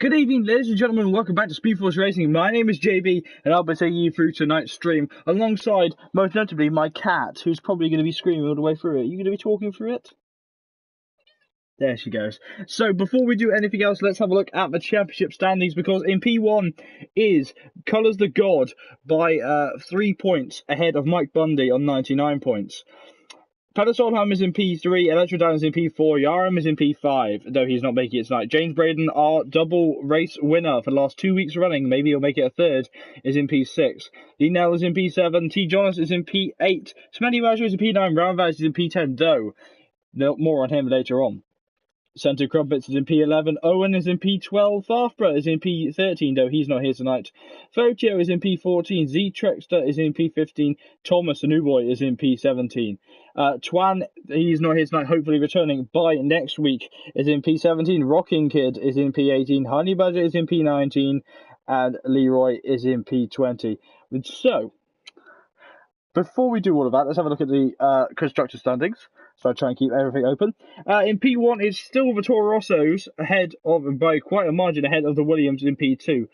Good evening, ladies and gentlemen, welcome back to SpeedForce Racing. My name is JB, and I'll be taking you through tonight's stream, alongside, most notably, my cat, who's probably going to be screaming all the way through it. Are you going to be talking through it? There she goes. So, before we do anything else, let's have a look at the championship standings, because in P1 is Colours the God by 3 points ahead of Mike Bundy on 99 points. Peter Solheim is in P3, Electrodan is in P4, Yaram is in P5, though he's not making it tonight. James Braden, our double race winner for the last 2 weeks running, maybe he'll make it a third, is in P6. Lee Nell is in P7, T. Jonas is in P8, Smelly Raja is in P9, Roundvaz is in P10, though, more on him later on. Centre Crumpets is in P11, Owen is in P12, Farfbra is in P13, though he's not here tonight. Fotio is in P14, Z Trexter is in P15, Thomas, the new boy, is in P17. Twan, he's not here tonight, hopefully returning by next week, is in P17, Rocking Kid is in P18, Honey Badger is in P19, and Leroy is in P20. So, before we do all of that, let's have a look at the constructor standings. So I try and keep everything open. In P1, it's still the Toro Rossos ahead of, by quite a margin ahead of the Williams in P2.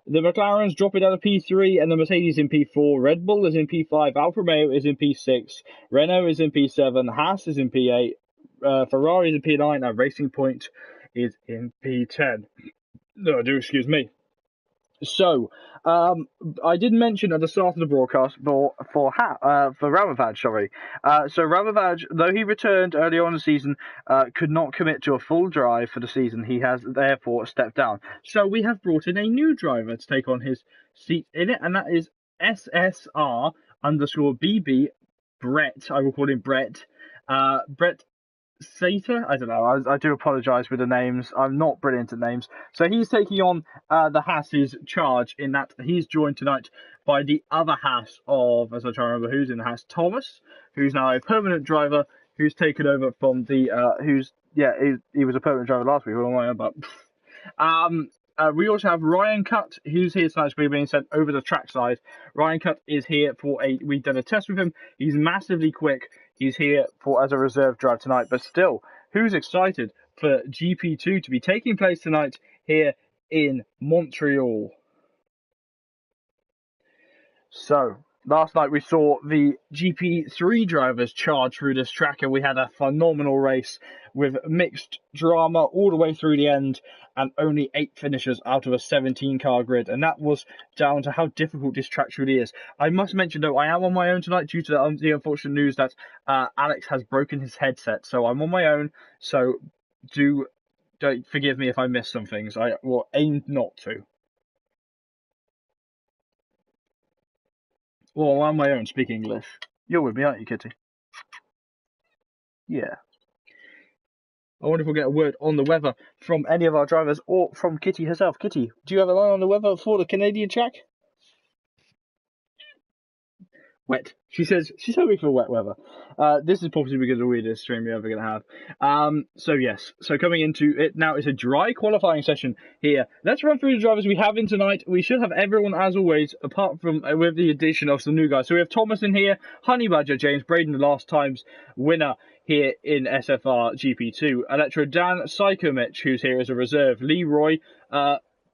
The McLarens drop it out of P3, and the Mercedes in P4. Red Bull is in P5. Alfa Romeo is in P6. Renault is in P7. Haas is in P8. Ferrari is in P9. And Racing Point is in P10. No, do excuse me. So, I did mention at the start of the broadcast for Ramavad, sorry. So Ramavad, though he returned early on in the season, could not commit to a full drive for the season. He has therefore stepped down. So we have brought in a new driver to take on his seat in it, and that is SSR_BB Brett. I will call him Brett. Brett Sater? I don't know. I do apologise with the names. I'm not brilliant at names. So he's taking on the Haas's charge, in that he's joined tonight by the other Haas of, as I try to remember who's in the Haas, Thomas, who's now a permanent driver, who's taken over from the, he was a permanent driver last week, but we also have Ryan Cutt, who's here tonight, being sent over the trackside. Ryan Cutt is here for we've done a test with him. He's massively quick. He's here as a reserve drive tonight, but still, who's excited for GP2 to be taking place tonight here in Montreal? So, last night we saw the GP3 drivers charge through this track, and we had a phenomenal race with mixed drama all the way through the end, and only 8 finishers out of a 17-car grid, and that was down to how difficult this track truly is. I must mention, though, I am on my own tonight due to the unfortunate news that Alex has broken his headset, so I'm on my own, so don't forgive me if I miss some things. I will aim not to. Well, I'm on my own, speak English. You're with me, aren't you, Kitty? Yeah. I wonder if we'll get a word on the weather from any of our drivers or from Kitty herself. Kitty, do you have a line on the weather for the Canadian track? Wet. She says she's hoping for wet weather. This is possibly because of the weirdest stream we're ever going to have. So yes, so coming into it now is a dry qualifying session here. Let's run through the drivers we have in tonight. We should have everyone as always, apart from with the addition of some new guys. So we have Thomas in here, Honey Badger, James Braden, the last time's winner here in SFR GP2. Electro Dan, Psycho Mitch, who's here as a reserve. Leroy,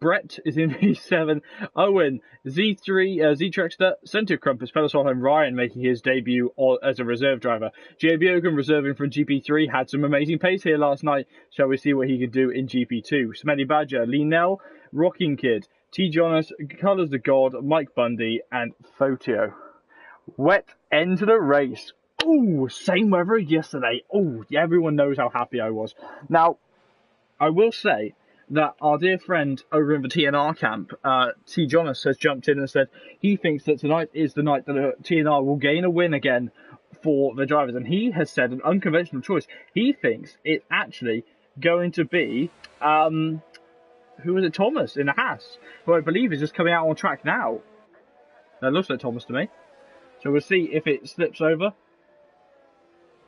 Brett is in P7, Owen, Z3, Z Trexter, Centre Crumpets, Pedal and Ryan making his debut as a reserve driver. JB Ogan reserving from GP3, had some amazing pace here last night. Shall we see what he can do in GP2? Smelly Badger, Lee Nell, Rocking Kid, T. Jonas, Colours the God, Mike Bundy, and Fotio. Wet end to the race. Oh, same weather as yesterday. Oh, everyone knows how happy I was. Now, I will say that our dear friend over in the TNR camp, T. Jonas, has jumped in and said he thinks that tonight is the night that TNR will gain a win again for the drivers. And he has said an unconventional choice. He thinks it's actually going to be, who is it, Thomas in the Haas, who I believe is just coming out on track now. That looks like Thomas to me. So we'll see if it slips over.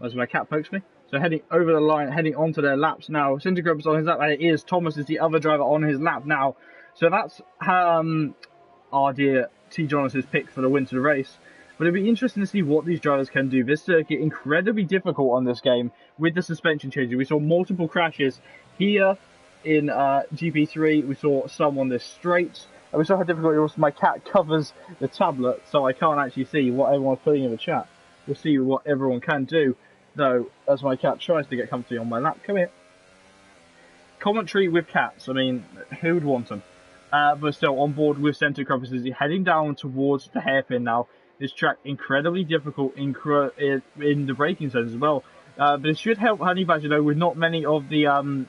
As my cat pokes me. So heading over the line, heading onto their laps now. Cindergrub's on his lap, and it is Thomas is the other driver on his lap now. So that's our dear T. Jonas's pick for the win to the race. But it'll be interesting to see what these drivers can do. This circuit incredibly difficult on this game with the suspension changes. We saw multiple crashes here in GP3, we saw some on this straight, and we saw how difficult it was. My cat covers the tablet, so I can't actually see what everyone's putting in the chat. We'll see what everyone can do, though, as my cat tries to get comfy on my lap. Come here. Commentary with cats, I mean, who would want them? But still, on board with Centre Compass is heading down towards the hairpin now. This track incredibly difficult in the braking zones as well. But it should help Honey Badger, though, with not many of the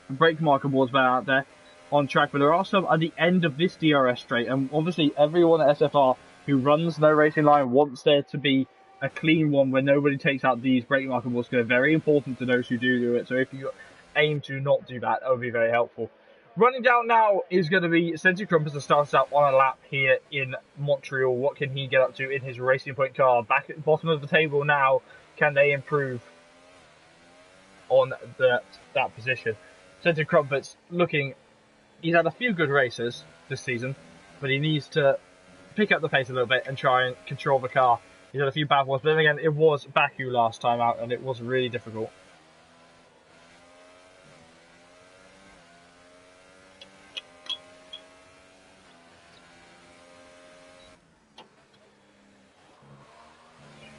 brake marker boards out there on track. But there are some at the end of this DRS straight. And obviously, everyone at SFR who runs no racing line wants there to be a clean one where nobody takes out these brake marker boards. They're very important to those who do it. So if you aim to not do that, that would be very helpful. Running down now is going to be Centre Compass to start out on a lap here in Montreal. What can he get up to in his Racing Point car? Back at the bottom of the table now. Can they improve on that position? Centre Compass looking, he's had a few good races this season, but he needs to pick up the pace a little bit and try and control the car. He's had a few bad ones, but then again, it was Baku last time out, and it was really difficult.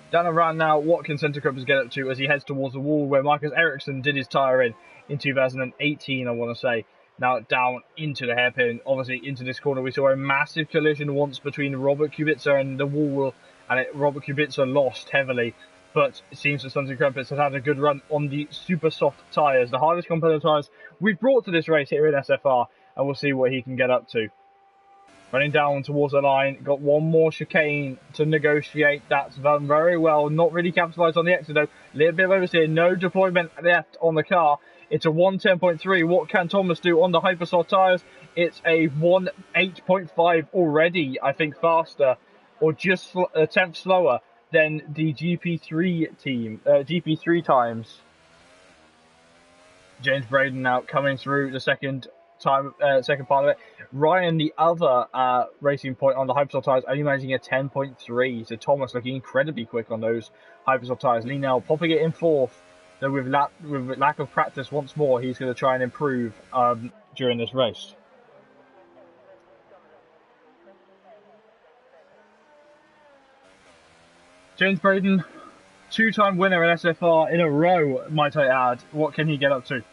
Down around now, what can Centre Compass get up to as he heads towards the wall where Marcus Ericsson did his tyre in 2018, I want to say. Now down into the hairpin, obviously into this corner. We saw a massive collision once between Robert Kubica and the wall, and Robert Kubica lost heavily. But it seems that Centre Compass has had a good run on the super soft tyres, the hardest component tyres we've brought to this race here in SFR, and we'll see what he can get up to. Running down towards the line, got one more chicane to negotiate. That's done very well. Not really capitalised on the exit though. A little bit of oversteer, no deployment left on the car. It's a 110.3. What can Thomas do on the hypersoft tyres? It's a 1.8.5 already, I think faster, or just a tenth slower than the GP3 team, GP3 times. James Braden now coming through the second part of it. Ryan, the other Racing Point on the hypersoft tyres, only managing a 10.3. So Thomas looking incredibly quick on those hypersoft tyres. Linnell popping it in fourth. Though with lack of practice once more, he's going to try and improve during this race. James Braden, two-time winner in SFR in a row, might I add. What can he get up to?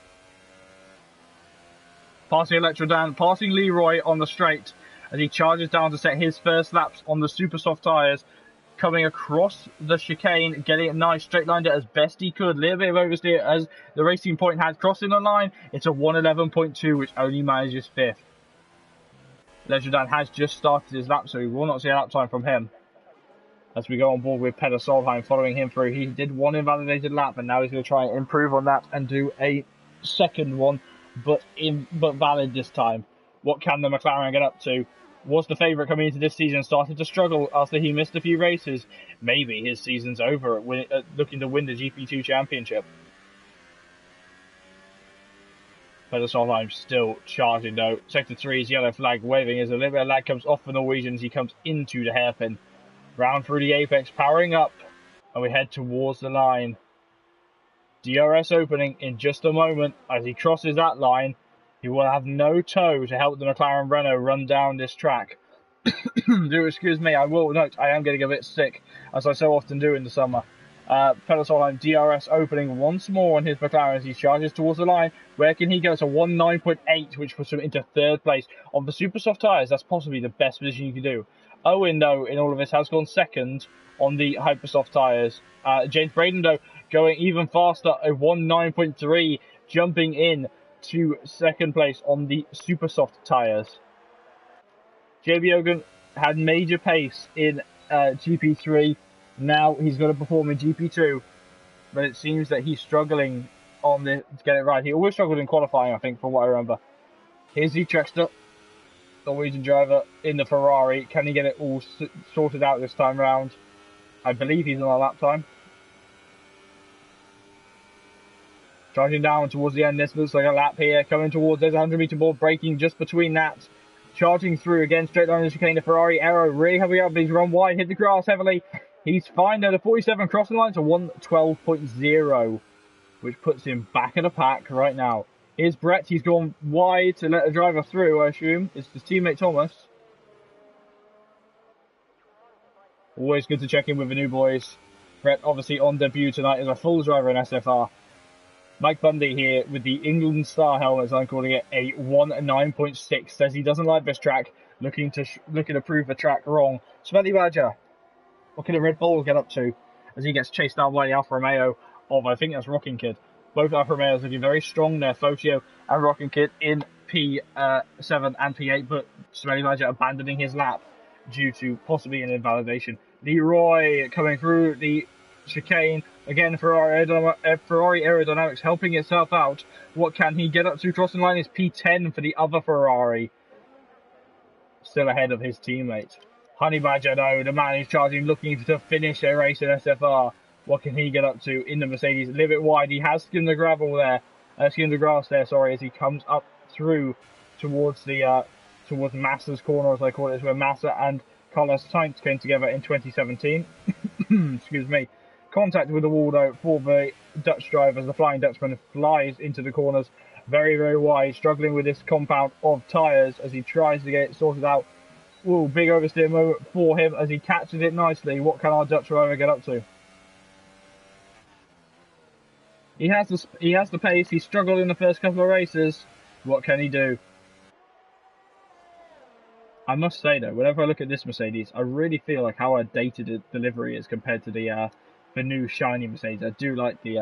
Passing Electrodan, passing Leroy on the straight as he charges down to set his first laps on the super soft tyres. Coming across the chicane, getting it nice, straight lined it as best he could. A little bit of oversteer as the Racing Point had crossing the line. It's a 111.2, which only manages fifth. Electrodan has just started his lap, so we will not see a lap time from him. As we go on board with Peter Solheim following him through. He did one invalidated lap, and now he's going to try and improve on that and do a second one. But valid this time. What can the McLaren get up to? Was the favourite coming into this season, started to struggle after he missed a few races. Maybe his season's over looking to win the GP2 championship. Peter Solheim still charging though. Sector 3's yellow flag waving as a little bit of lag comes off the Norwegians. He comes into the hairpin. Round through the apex, powering up, and we head towards the line. DRS opening in just a moment. As he crosses that line, he will have no toe to help the McLaren Renault run down this track. Do excuse me, I will note I am getting a bit sick, as I so often do in the summer. Peter Solheim DRS opening once more on his McLaren as he charges towards the line. Where can he go? It's a 19.8, which puts him into third place. On the super soft tyres, that's possibly the best position you can do. Owen, though, in all of this, has gone second on the hypersoft tyres. James Braden, though, going even faster, a 19.3, jumping in to second place on the super soft tyres. JB Ogan had major pace in GP3. Now he's going to perform in GP2, but it seems that he's struggling on to get it right. He always struggled in qualifying, I think, from what I remember. Here's the Trexter, Norwegian driver in the Ferrari. Can he get it all sorted out this time round? I believe he's on a lap time. Charging down towards the end. This looks like a lap here. Coming towards, there's a 100-meter board, braking just between that. Charging through again, straight line of the chicane. The Ferrari Aero really heavy up. He's run wide, hit the grass heavily. He's fine now. The 47 crossing line to 112.0, which puts him back in the pack right now. Here's Brett. He's gone wide to let the driver through, I assume. It's his teammate Thomas. Always good to check in with the new boys. Brett obviously on debut tonight as a full driver in SFR. Mike Bundy here with the England Star helmet, as I'm calling it, a 1.9.6. Says he doesn't like this track, looking to prove the track wrong. Smelly Badger, what can a Red Bull get up to as he gets chased down by the Alfa Romeo of, I think that's Rocking Kid. Both Alfa Romeos looking very strong there, Fotio and Rocking Kid in P7 and P8, but Smelly Badger abandoning his lap due to possibly an invalidation. Leroy coming through the chicane. Again, Ferrari Aerodynamics helping itself out. What can he get up to? Crossing line is P10 for the other Ferrari. Still ahead of his teammate. Honey Badger, though, the man is charging, looking to finish a race in SFR. What can he get up to in the Mercedes? A little bit wide. He has skimmed the gravel there. Skimmed the grass there, sorry, as he comes up through towards Massa's corner, as I call it, where Massa and Carlos Sainz came together in 2017. Excuse me. Contact with the wall, though, for the Dutch driver as the Flying Dutchman flies into the corners. Very, very wide, struggling with this compound of tyres as he tries to get it sorted out. Ooh, big oversteer moment for him as he catches it nicely. What can our Dutch driver get up to? He has the pace. He struggled in the first couple of races. What can he do? I must say, though, whenever I look at this Mercedes, I really feel like how outdated the delivery is compared to the new shiny Mercedes. I do like the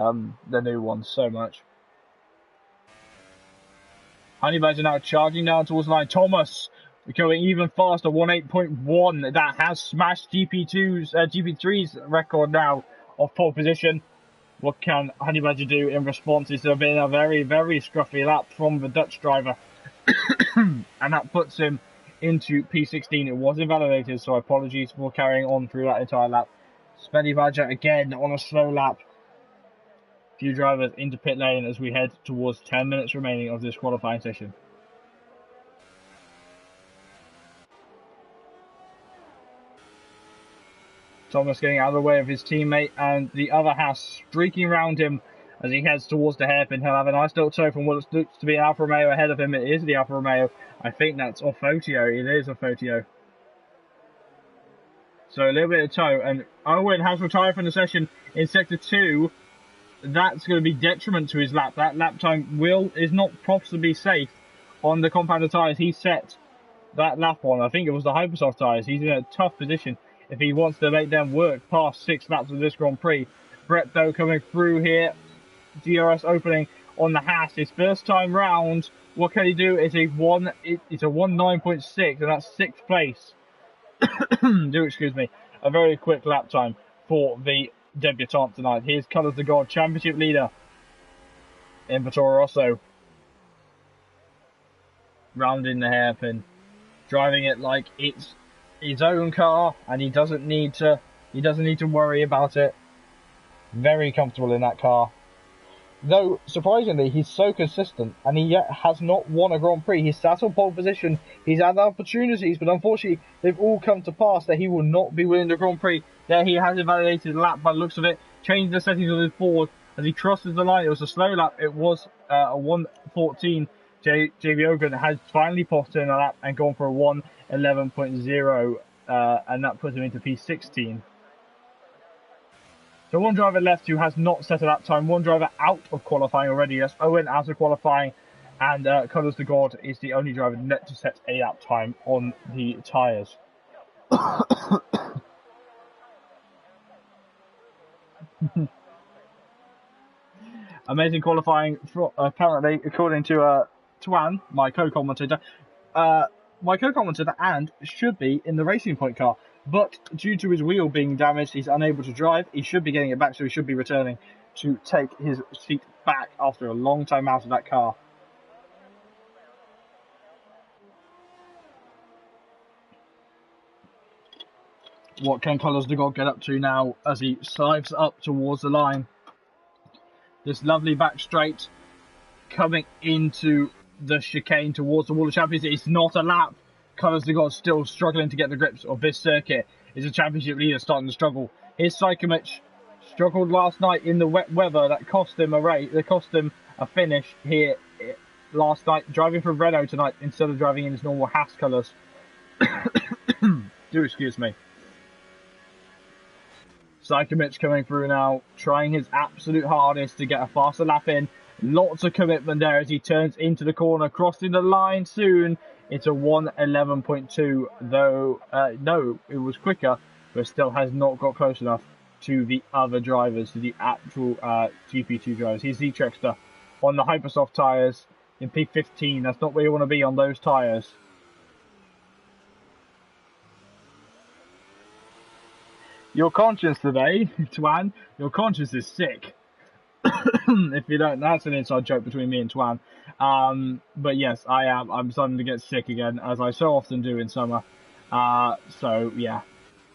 new one so much. Honey Badger now charging down towards the line. Thomas going even faster, 1.8.1. That has smashed GP3's record now of pole position. What can Honey Badger do in response? It's been a very, very scruffy lap from the Dutch driver. And that puts him into P16. It was invalidated, so apologies for carrying on through that entire lap. Smelly Badger again on a slow lap. Few drivers into pit lane as we head towards 10 minutes remaining of this qualifying session. Thomas getting out of the way of his teammate, and the other Haas streaking around him as he heads towards the hairpin. He'll have a nice little tow from what looks to be an Alfa Romeo ahead of him. It is the Alfa Romeo. I think that's off Fotio. It is a Fotio. So a little bit of tow, and Owen has retired from the session in Sector 2. That's going to be detriment to his lap. That lap time is not possibly safe on the compounder tyres he set that lap on. I think it was the Hypersoft tyres. He's in a tough position if he wants to make them work past 6 laps of this Grand Prix. Brett, though, coming through here. DRS opening on the Haas. His first time round. What can he do? It's a 1.9.6, and that's 6th place. Do excuse me. A very quick lap time for the debutant tonight. Here's Colours the God, championship leader in Toro Rosso. Rounding the hairpin. Driving it like it's his own car, and he doesn't need to worry about it. Very comfortable in that car. Though, surprisingly, he's so consistent, and he yet has not won a Grand Prix. He's sat on pole position, he's had opportunities, but unfortunately, they've all come to pass that he will not be winning the Grand Prix. There he has invalidated the lap by the looks of it, changed the settings of his board as he crosses the line. It was a slow lap, it was a 1:14. JB Ogun has finally popped in a lap and gone for a 1:11.0, and that puts him into P16. So one driver left who has not set a lap time. One driver out of qualifying already. That's Owen out of qualifying. And Colours the God is the only driver yet to set a lap time on the tyres. Amazing qualifying, apparently, according to Twan, my co-commentator. And should be in the Racing Point car. But due to his wheel being damaged, he's unable to drive. He should be getting it back, so he should be returning to take his seat back after a long time out of that car. What can Colours the God get up to now as he slides up towards the line? This lovely back straight coming into the chicane towards the Wall of Champions. It's not a lap. Colours the God still struggling to get the grips of this circuit. Is a championship leader starting to struggle. Here's Sajkovic. Struggled last night in the wet weather. That cost him a race. That cost him a finish here last night, driving for Renault tonight instead of driving in his normal Haas colours. Do excuse me. Psychomich coming through now, trying his absolute hardest to get a faster lap in. Lots of commitment there as he turns into the corner, crossing the line soon. It's a 1:11.2, though, no, it was quicker, but still has not got close enough to the other drivers, to the actual GP2 drivers. Here's Z-Trexter on the Hypersoft tyres in P15. That's not where you want to be on those tyres. Your conscience today, Twan, your conscience is sick. If you don't, that's an inside joke between me and Twan. But yes, I'm starting to get sick again, as I so often do in summer. So yeah,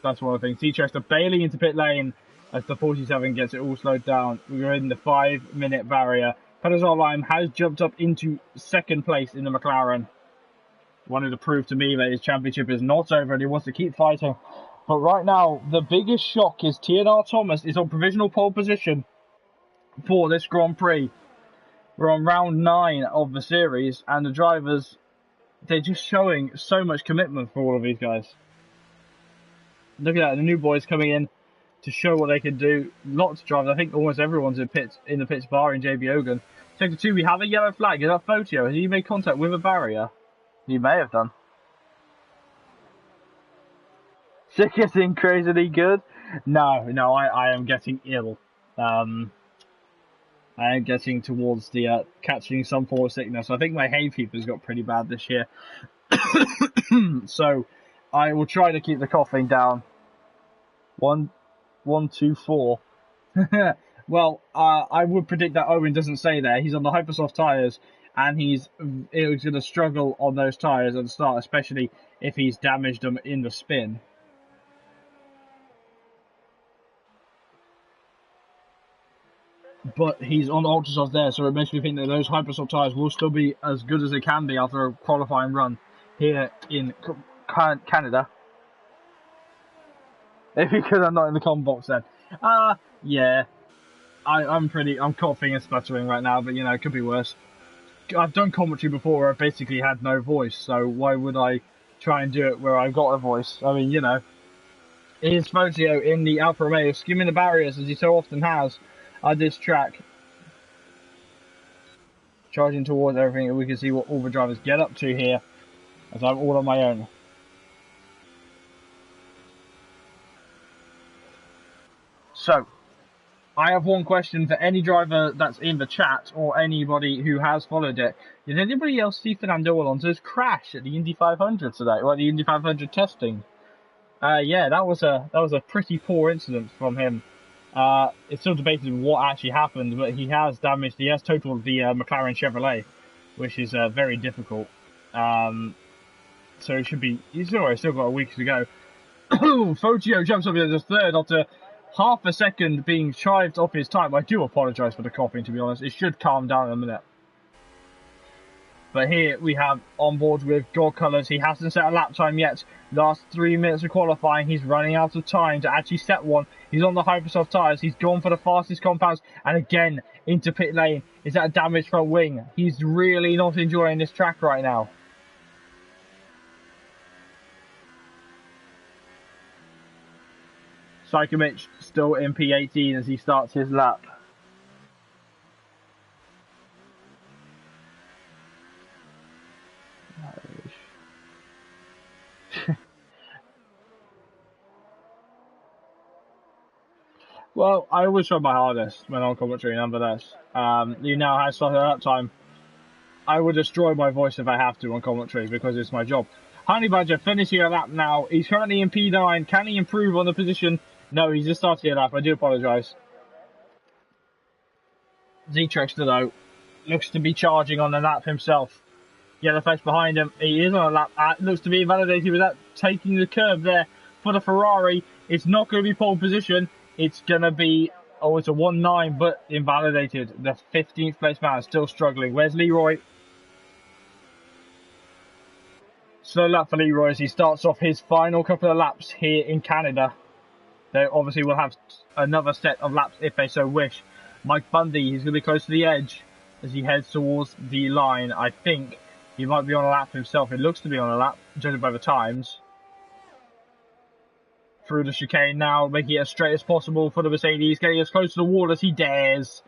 that's one of the things. Z-Trexter bailing into pit lane as the 47 gets it all slowed down. We're in the 5-minute barrier. Peters-Oldheim has jumped up into second place in the McLaren. Wanted to prove to me that his championship is not over and he wants to keep fighting. But right now, the biggest shock is TNR Thomas is on provisional pole position for this Grand Prix. We're on round 9 of the series, and the drivers, they're just showing so much commitment for all of these guys. Look at that, the new boys coming in to show what they can do. Lots of drivers, I think almost everyone's in the pits barring JB Hogan. Sector 2, we have a yellow flag. Is that Fotio? Has he made contact with a barrier? He may have done. Is it getting crazily good? No, I am getting ill. I am getting towards the catching some form of sickness. I think my hay fever's got pretty bad this year. So I will try to keep the coughing down. 1, 2, 4. Well, I would predict that Owen doesn't stay there. He's on the Hypersoft tyres, and he's going to struggle on those tyres at the start, especially if he's damaged them in the spin. But he's on Ultrasoft there, so it makes me think that those Hypersoft tyres will still be as good as they can be after a qualifying run here in Canada. If you could, I'm not in the comment box then. Yeah, I'm coughing and sputtering right now, but you know, it could be worse. I've done commentary before where I basically had no voice, so why would I try and do it where I've got a voice? I mean, you know, here's Fotio in the Alfa Romeo skimming the barriers as he so often has at this track, charging towards everything. We can see what all the drivers get up to here as I'm all on my own. So I have one question for any driver that's in the chat or anybody who has followed it. Did anybody else see Fernando Alonso's crash at the Indy 500 today, or the Indy 500 testing? Yeah, that was a pretty poor incident from him. It's still debated what actually happened, but he has totaled the McLaren Chevrolet, which is very difficult. So it should be, he's still got a week to go. Fotio jumps up into third after half a second being chived off his time. I do apologise for the coughing, to be honest. It should calm down in a minute. But here we have on board with God Colours. He hasn't set a lap time yet. Last 3 minutes of qualifying. He's running out of time to actually set one. He's on the Hypersoft tyres. He's gone for the fastest compounds. And again, into pit lane. Is that a damaged front wing? He's really not enjoying this track right now. Psychomich still in P18 as he starts his lap. Well, I always try my hardest when on commentary, nonetheless. You now have started at that time. I will destroy my voice if I have to on commentary because it's my job. Honey Badger finishing a lap now. He's currently in P9. Can he improve on the position? No, he's just starting a lap. I do apologise. Z-Trexter, though, looks to be charging on the lap himself. Yellow flags behind him. He is on a lap. Looks to be invalidated with that taking the curve there for the Ferrari. It's not going to be pole position. It's going to be, oh, it's a 1-9, but invalidated. The 15th place man is still struggling. Where's Leroy? Slow lap for Leroy as he starts off his final couple of laps here in Canada. They obviously will have another set of laps if they so wish. Mike Bundy, he's going to be close to the edge. as he heads towards the line. I think he might be on a lap himself. It looks to be on a lap, judging by the times. Through the chicane now, making it as straight as possible for the Mercedes, getting as close to the wall as he dares.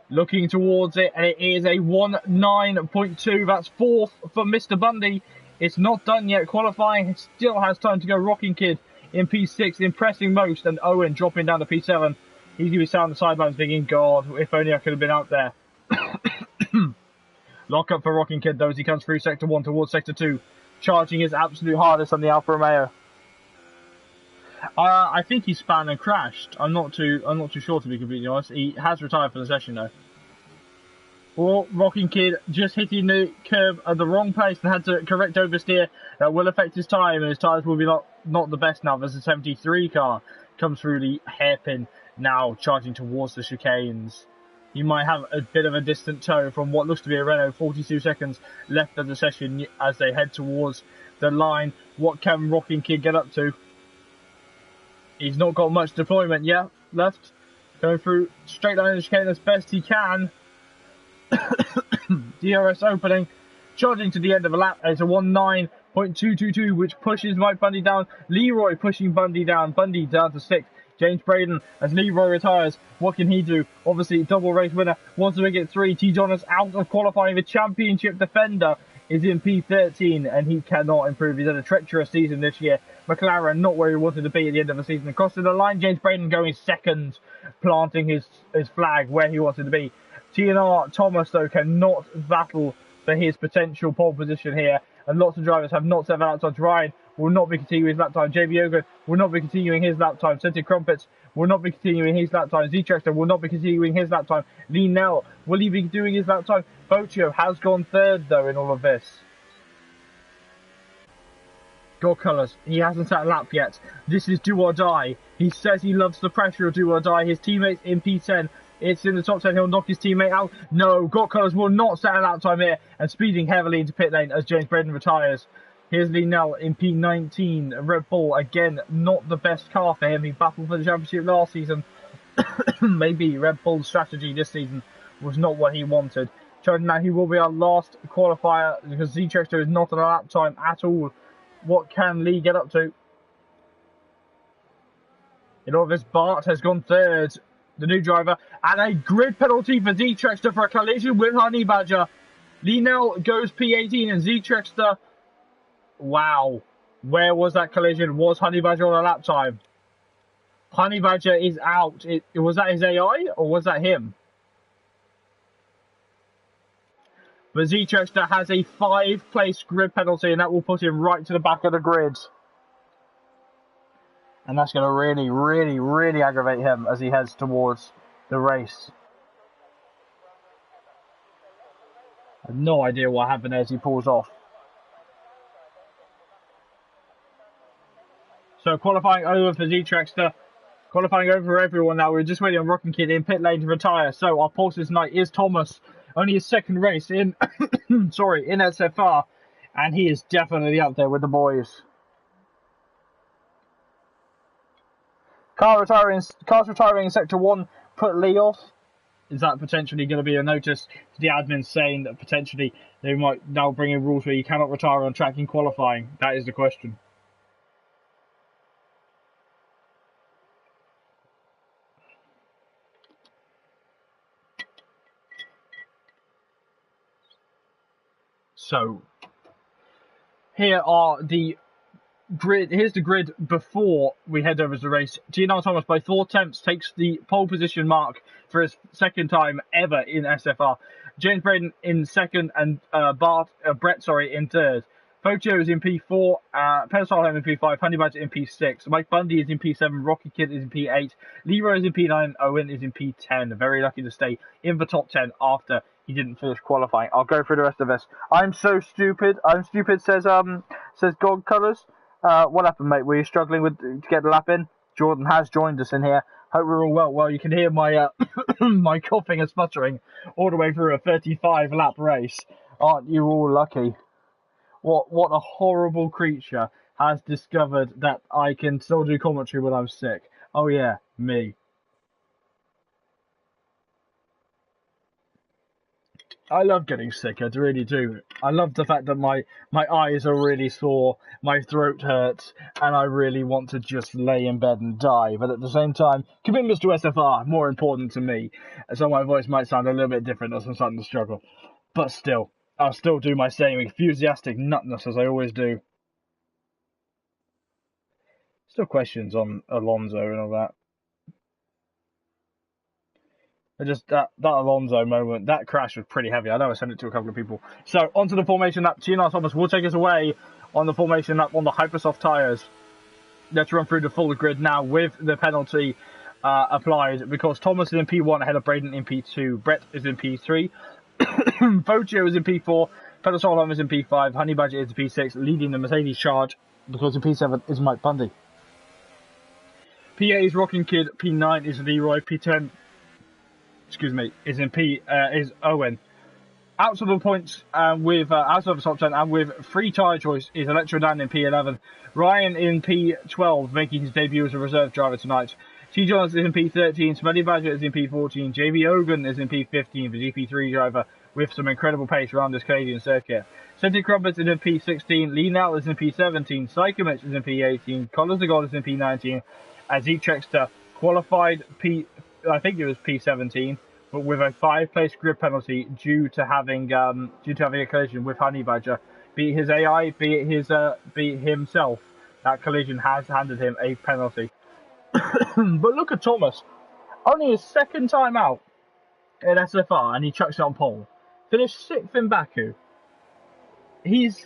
Looking towards it, and it is a 1:9.2. That's fourth for Mr. Bundy. It's not done yet. Qualifying still has time to go. Rocking Kid in P6, impressing most, and Owen dropping down to P7. He's going to be sat on the sidelines thinking, God, if only I could have been out there. Lock up for Rocking Kid, though, as he comes through Sector 1 towards Sector 2. Charging his absolute hardest on the Alfa Romeo. I think he span and crashed. I'm not too sure, to be completely honest. He has retired for the session though. Well, Rocking Kid just hitting the curb at the wrong place and had to correct oversteer. That will affect his time, and his tyres will be not the best now. There's a 73 car comes through the hairpin now, charging towards the chicanes. He might have a bit of a distant tow from what looks to be a Renault. 42 seconds left of the session as they head towards the line. What can Rocking Kid get up to? He's not got much deployment yet left. Going through straight line of the chicane as best he can. DRS opening. Charging to the end of a lap. It's a 1:9.222, which pushes Mike Bundy down. Leroy pushing Bundy down. Bundy down to 6th. James Braden as Leroy retires. What can he do? Obviously, double race winner. Wants to make it 3. T. Jonas out of qualifying. The championship defender is in P13, and he cannot improve. He's had a treacherous season this year. McLaren not where he wanted to be at the end of the season. Crossing the line, James Braden going second, planting his flag where he wanted to be. TNR Thomas, though, cannot battle for his potential pole position here, and lots of drivers have not set out. Ryan will not be continuing his lap time. JB Ogun will not be continuing his lap time. Scented Crumpets will not be continuing his lap time. Z-Trexter will not be continuing his lap time. Lee Nell, will he be doing his lap time? Boccio has gone third, though, in all of this. God Colours, he hasn't set a lap yet. This is do or die. He says he loves the pressure of do or die. His teammate's in P10. It's in the top 10. He'll knock his teammate out. No, God Colours will not set a lap time here, and speeding heavily into pit lane as James Braden retires. Here's Lee Nell in P19. Red Bull, again, not the best car for him. He battled for the championship last season. Maybe Red Bull's strategy this season was not what he wanted. Now he will be our last qualifier because Z-Trexter is not on a lap time at all. What can Lee get up to? In all of this, Bart has gone third. The new driver. And a grid penalty for Z-Trexter for a collision with Honey Badger. Lee Nell goes P18 and Z-Trexter. Wow. Where was that collision? Was Honey Badger on a lap time? Honey Badger is out. Was that his AI or was that him? But Z-Trexter has a 5-place grid penalty, and that will put him right to the back of the grid. And that's going to really, really, really aggravate him as he heads towards the race. I have no idea what happened as he pulls off. So qualifying over for Z-Trexter. Qualifying over for everyone now. We're just waiting on Rocking Kid in pit lane to retire. So our pulse tonight is Thomas. Only his second race in, sorry, in SFR. And he is definitely up there with the boys. Cars retiring in Sector 1 put Lee off. Is that potentially going to be a notice to the admin saying that potentially they might now bring in rules where you cannot retire on track in qualifying? That is the question. So, here are the grid. Here's the grid before we head over to the race. Gino Thomas, by 4 attempts, takes the pole position mark for his second time ever in SFR. James Braden in second, and Brett in third. Pocho is in P4, Pedestal in P5, Honey Badger in P6, Mike Bundy is in P7, Rocky Kid is in P8, Leroy is in P9, Owen is in P10. Very lucky to stay in the top 10 after he didn't finish qualifying. I'll go through the rest of this. I'm so stupid. I'm stupid, says God Colours. What happened, mate? Were you struggling to get the lap in? Jordan has joined us in here. Hope we're all well. Well, you can hear my my coughing and sputtering all the way through a 35-lap race. Aren't you all lucky? What a horrible creature has discovered that I can still do commentary when I'm sick. Oh yeah, me. I love getting sick, I really do. I love the fact that my eyes are really sore, my throat hurts, and I really want to just lay in bed and die. But at the same time, commitments to SFR are more important to me. So my voice might sound a little bit different as I'm starting to struggle. But still, I'll still do my same enthusiastic nutness as I always do. Still questions on Alonso and all that. Just that Alonso moment, that crash was pretty heavy. I know I sent it to a couple of people. So onto the formation lap. Gp2 Thomas will take us away on the formation lap on the hypersoft tyres. Let's run through the full grid now with the penalty applied because Thomas is in P1 ahead of Braden in P2. Brett is in P3. Fogio is in P4. Pedal Solheim is in P5. Honey Badger is in P6, leading the Mercedes charge because in P7 is Mike Bundy. P8 is Rocking Kid. P9 is Leroy. P10. Is Owen. Out of the points with out of the top 10 and with free tyre choice is Electro Dan in P11. Ryan in P12, making his debut as a reserve driver tonight. T. Jones is in P13. Smelly Badger is in P14. JV Ogan is in P15 for GP3 driver with some incredible pace around this Canadian circuit. Cedric Crumpets is in P16. Lee Nell is in P17. Psychomix is in P18. Collins the God is in P19. As Zeke Trexter qualified I think it was P17, but with a 5-place grid penalty due to having a collision with Honey Badger. Be it his AI, be it himself, that collision has handed him a penalty. But look at Thomas, only his second time out in SFR, and he chucks it on pole. Finished 6th in Baku. He's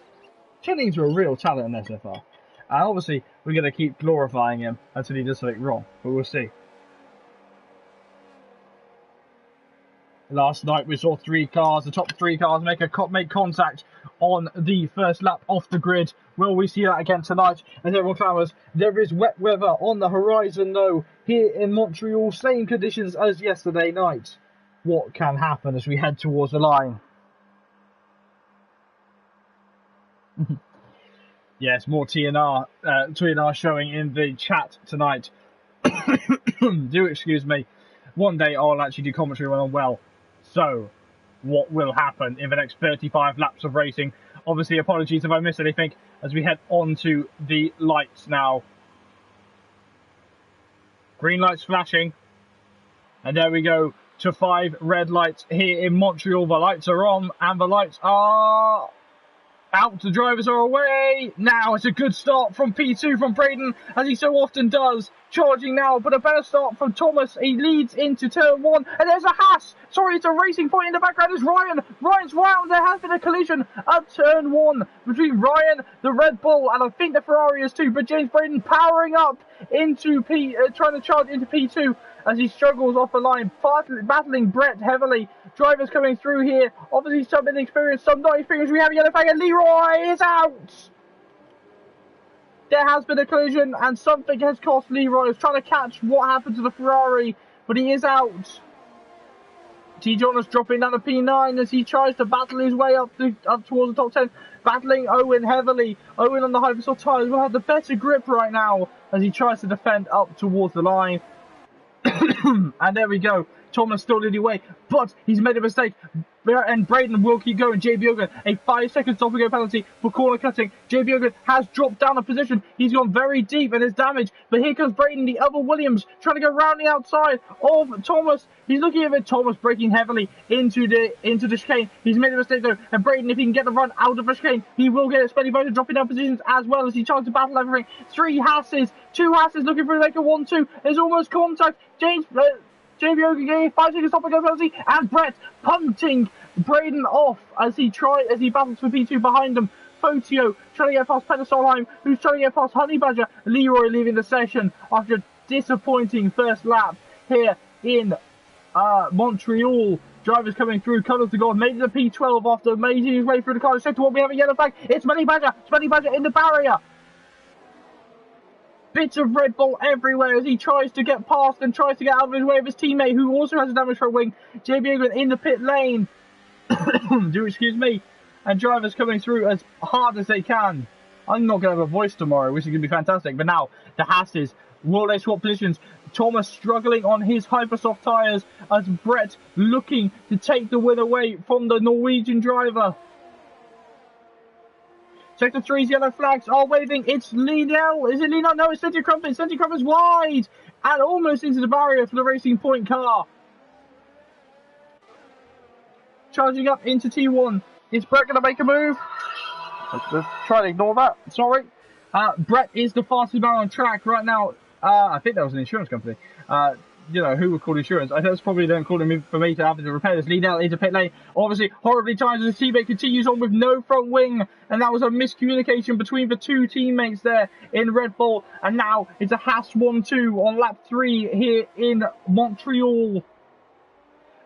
turning into a real talent in SFR, and obviously we're going to keep glorifying him until he does something wrong, but we'll see. Last night we saw the top three cars make contact on the first lap off the grid. Will we see that again tonight? As everyone clamours, there is wet weather on the horizon though, here in Montreal, same conditions as yesterday night. What can happen as we head towards the line? Yes, more TNR showing in the chat tonight. Do excuse me. One day I'll actually do commentary when I'm well. So, what will happen in the next 35 laps of racing? Obviously, apologies if I missed anything as we head on to the lights now. Green lights flashing. And there we go to 5 red lights here in Montreal. The lights are on and the lights are out. The drivers are away. Now it's a good start from P2 from Braden, as he so often does. Charging now, but a better start from Thomas. He leads into turn 1, and there's a Haas. Sorry, it's a Racing Point in the background. It's Ryan. Ryan's round. There has been a collision at turn 1 between Ryan, the Red Bull, and I think the Ferrari is too. But James Braden powering up into trying to charge into P2 as he struggles off the line, battling Brett heavily. Drivers coming through here. Obviously, some inexperienced, some not experienced. We have a yellow flag, and Leroy is out. There has been a collision and something has cost Leroy. He's trying to catch what happened to the Ferrari, but he is out. T. Jonas dropping down to P9 as he tries to battle his way up towards the top 10, battling Owen heavily. Owen on the hypersoft tyres will have the better grip right now as he tries to defend up towards the line. And there we go. Thomas still leading away, but he's made a mistake. And Braden will keep going. JB Ogan, a 5-second stop and go penalty for corner cutting. JB Ogan has dropped down a position. He's gone very deep and is damaged. But here comes Braden, the other Williams, trying to go round the outside of Thomas. He's looking at it. Thomas braking heavily into the chicane. He's made a mistake though. And Braden, if he can get the run out of the chicane, he will get it. Spenny Boda dropping down positions as well as he tries to battle everything. 3 Hasses, 2 Hasses looking for like a 1-2. There's almost contact. JB Ogan getting 5-second stop and go penalty, and Brett punting Braden off as he battles for P2 behind him. Fotio trying to get past Peter Solheim, who's trying to get past Honey Badger. Leroy leaving the session after a disappointing first lap here in Montreal. Drivers coming through, Colours to God, made it to P12 after making his way through the car. Sector 1, we have a yellow flag. It's Smelly Badger in the barrier. Bits of Red Bull everywhere as he tries to get past and tries to get out of his way of his teammate, who also has a damage front wing. JB Ogan in the pit lane. Do excuse me. And drivers coming through as hard as they can. I'm not going to have a voice tomorrow, which is going to be fantastic. But now, the Hasses, will they swap positions? Thomas struggling on his hypersoft tyres as Brett looking to take the win away from the Norwegian driver. Sector 3's yellow flags are waving. It's Liddell. Is it Liddell? No, it's Century Crumpet. Century Crumpet's wide and almost into the barrier for the Racing Point car. Charging up into T1. Is Brett going to make a move? Let's try to ignore that. Sorry. Brett is the fastest man on track right now. I think that was an insurance company. You know, who would call insurance? I that's probably don't call him for me to have to repair this. Liddell into pit lane. Obviously, horribly timed as the teammate continues on with no front wing. And that was a miscommunication between the two teammates there in Red Bull. And now it's a Haas 1-2 on lap 3 here in Montreal.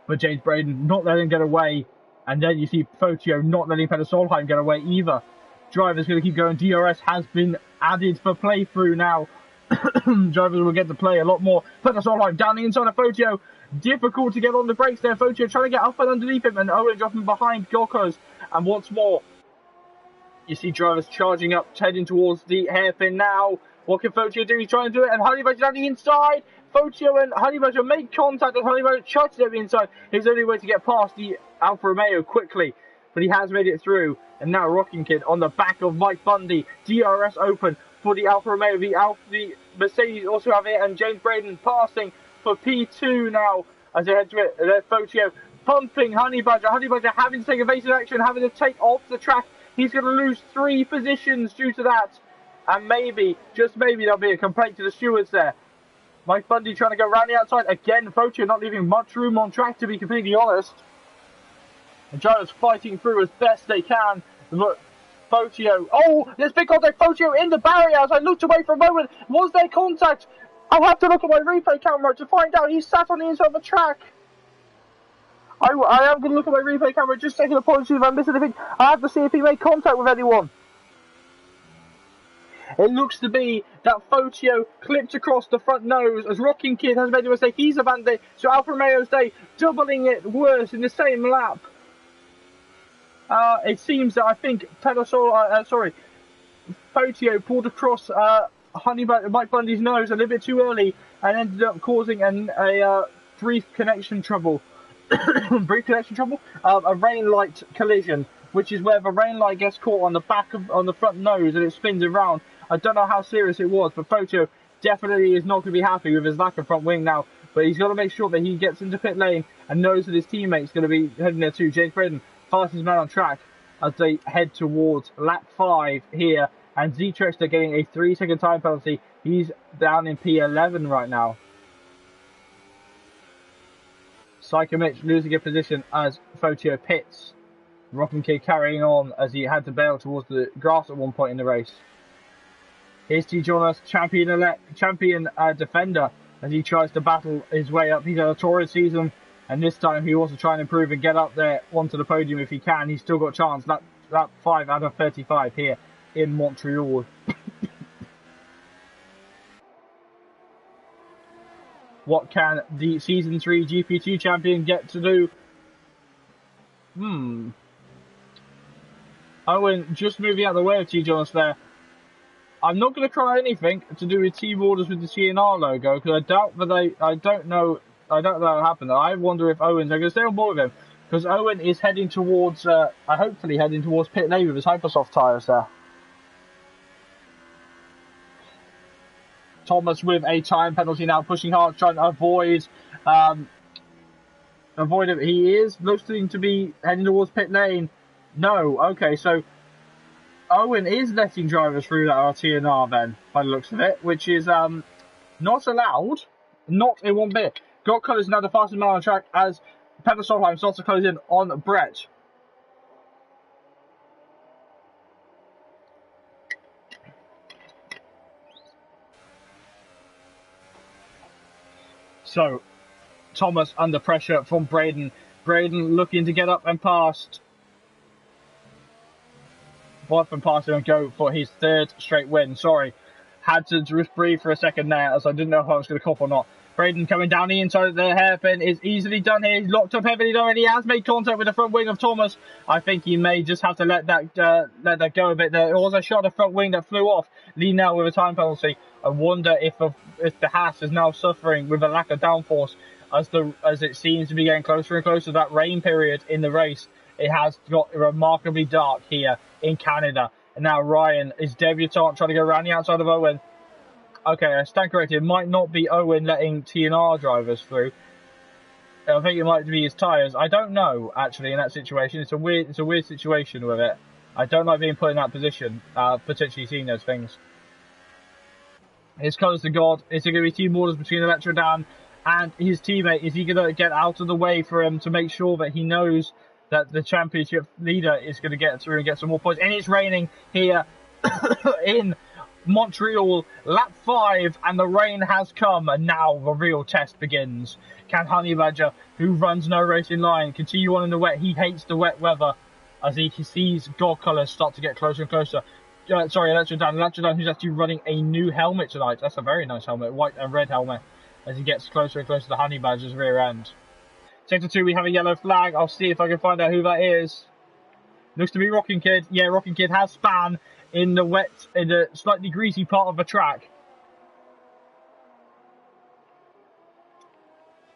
But James Braden not letting him get away. And then you see Fotio not letting Peter Solheim get away either. Driver's going to keep going. DRS has been added for playthrough now. Drivers will get to play a lot more. Peter Solheim down the inside of Fotio. Difficult to get on the brakes there. Fotio trying to get up and underneath him. And Owen dropping behind Gokos. And once more, you see drivers charging up, heading towards the hairpin now. What can Fotio do? He's trying to do it. And Honeybadger down the inside. Fotio and Honeybadger make contact. And Honeybadger tries to get the inside. His only way to get past the Alfa Romeo quickly. But he has made it through. And now Rocking Kid on the back of Mike Bundy. DRS open for the Alfa Romeo. The Mercedes also have it. And James Braden passing for P2 now as they head to it. There's Fotio pumping Honeybadger. Honeybadger having to take evasive action, having to take off the track. He's going to lose 3 positions due to that. And maybe, just maybe, there'll be a complaint to the stewards there. Mike Bundy trying to go round the outside. Again, Fotio not leaving much room on track, to be completely honest. The drivers fighting through as best they can. Look, Fotio. Oh, there's big contact. Fotio in the barrier as I looked away for a moment. Was there contact? I'll have to look at my replay camera to find out. He sat on the inside of the track. I am going to look at my replay camera, just taking a point to see if I missed anything. I have to see if he made contact with anyone. It looks to be that Fotio clipped across the front nose as Rocking Kid has made a mistake. He's abandoned it. So Alfa Romeo's day doubling it worse in the same lap. It seems that I think Fotio pulled across Mike Bundy's nose a little bit too early and ended up causing a brief connection trouble. A rain light collision, which is where the rain light gets caught on the front nose and it spins around. I don't know how serious it was, but Fotio definitely is not going to be happy with his lack of front wing now. But he's got to make sure that he gets into pit lane and knows that his teammate's going to be heading there too. James Braden, fastest man on track as they head towards lap 5 here. And Z-Trexter getting a 3-second time penalty. He's down in P11 right now. Psychomich losing a position as Fotio pits. Rocking Kid carrying on as he had to bail towards the grass at one point in the race. Here's T. Jonas, champion defender, as he tries to battle his way up. He's had a torrid season, and this time he wants to try and improve and get up there onto the podium if he can. He's still got a chance. Lap 5 out of 35 here in Montreal. What can the Season 3 GP2 champion get to do? Owen just moving out of the way of T. Jonas there. I'm not going to try anything to do with team orders with the CNR logo because I doubt that I don't know that'll happen. I wonder if Owen's going to stay on board with him because Owen is heading towards, hopefully heading towards pit lane with his hypersoft tyres there. Thomas with a time penalty now, pushing hard, trying to avoid it. He is looking to be heading towards pit lane. No, okay, so Owen is letting drivers through that RTNR then, by the looks of it, which is not allowed, not in one bit. Gokko is now the fastest man on track as Peter Solheim starts to close in on Brett. So, Thomas under pressure from Braden. Braden looking to get up and past. Both and pass him and go for his 3rd straight win. Sorry, had to just breathe for a second there as I didn't know if I was going to cop or not. Braden coming down the inside of the hairpin is easily done here. He's locked up heavily though, and he has made contact with the front wing of Thomas. I think he may just have to let that go a bit. There was a shot of front wing that flew off. Lee now with a time penalty. I wonder if the Haas is now suffering with a lack of downforce as it seems to be getting closer and closer to that rain period in the race. It has got remarkably dark here in Canada. And now Ryan is debutant trying to go around the outside of Owen. Okay, I stand corrected. It might not be Owen letting TNR drivers through. I think it might be his tyres. I don't know, actually, in that situation. It's a weird situation with it. I don't like being put in that position, potentially seeing those things. Here's Colours to God. Is there going to be team orders between Electrodan and his teammate? Is he going to get out of the way for him to make sure that he knows that the championship leader is going to get through and get some more points? And it's raining here in Montreal, lap 5, and the rain has come, and now the real test begins. Can Honey Badger, who runs no racing line, continue on in the wet? He hates the wet weather as he sees God Colours start to get closer and closer. Sorry, Electrodan, who's actually running a new helmet tonight. That's a very nice helmet, white and red helmet, as he gets closer and closer to Honey Badger's rear end. Sector 2, we have a yellow flag. I'll see if I can find out who that is. Looks to be Rocking Kid. Yeah, Rocking Kid has span in the slightly greasy part of the track.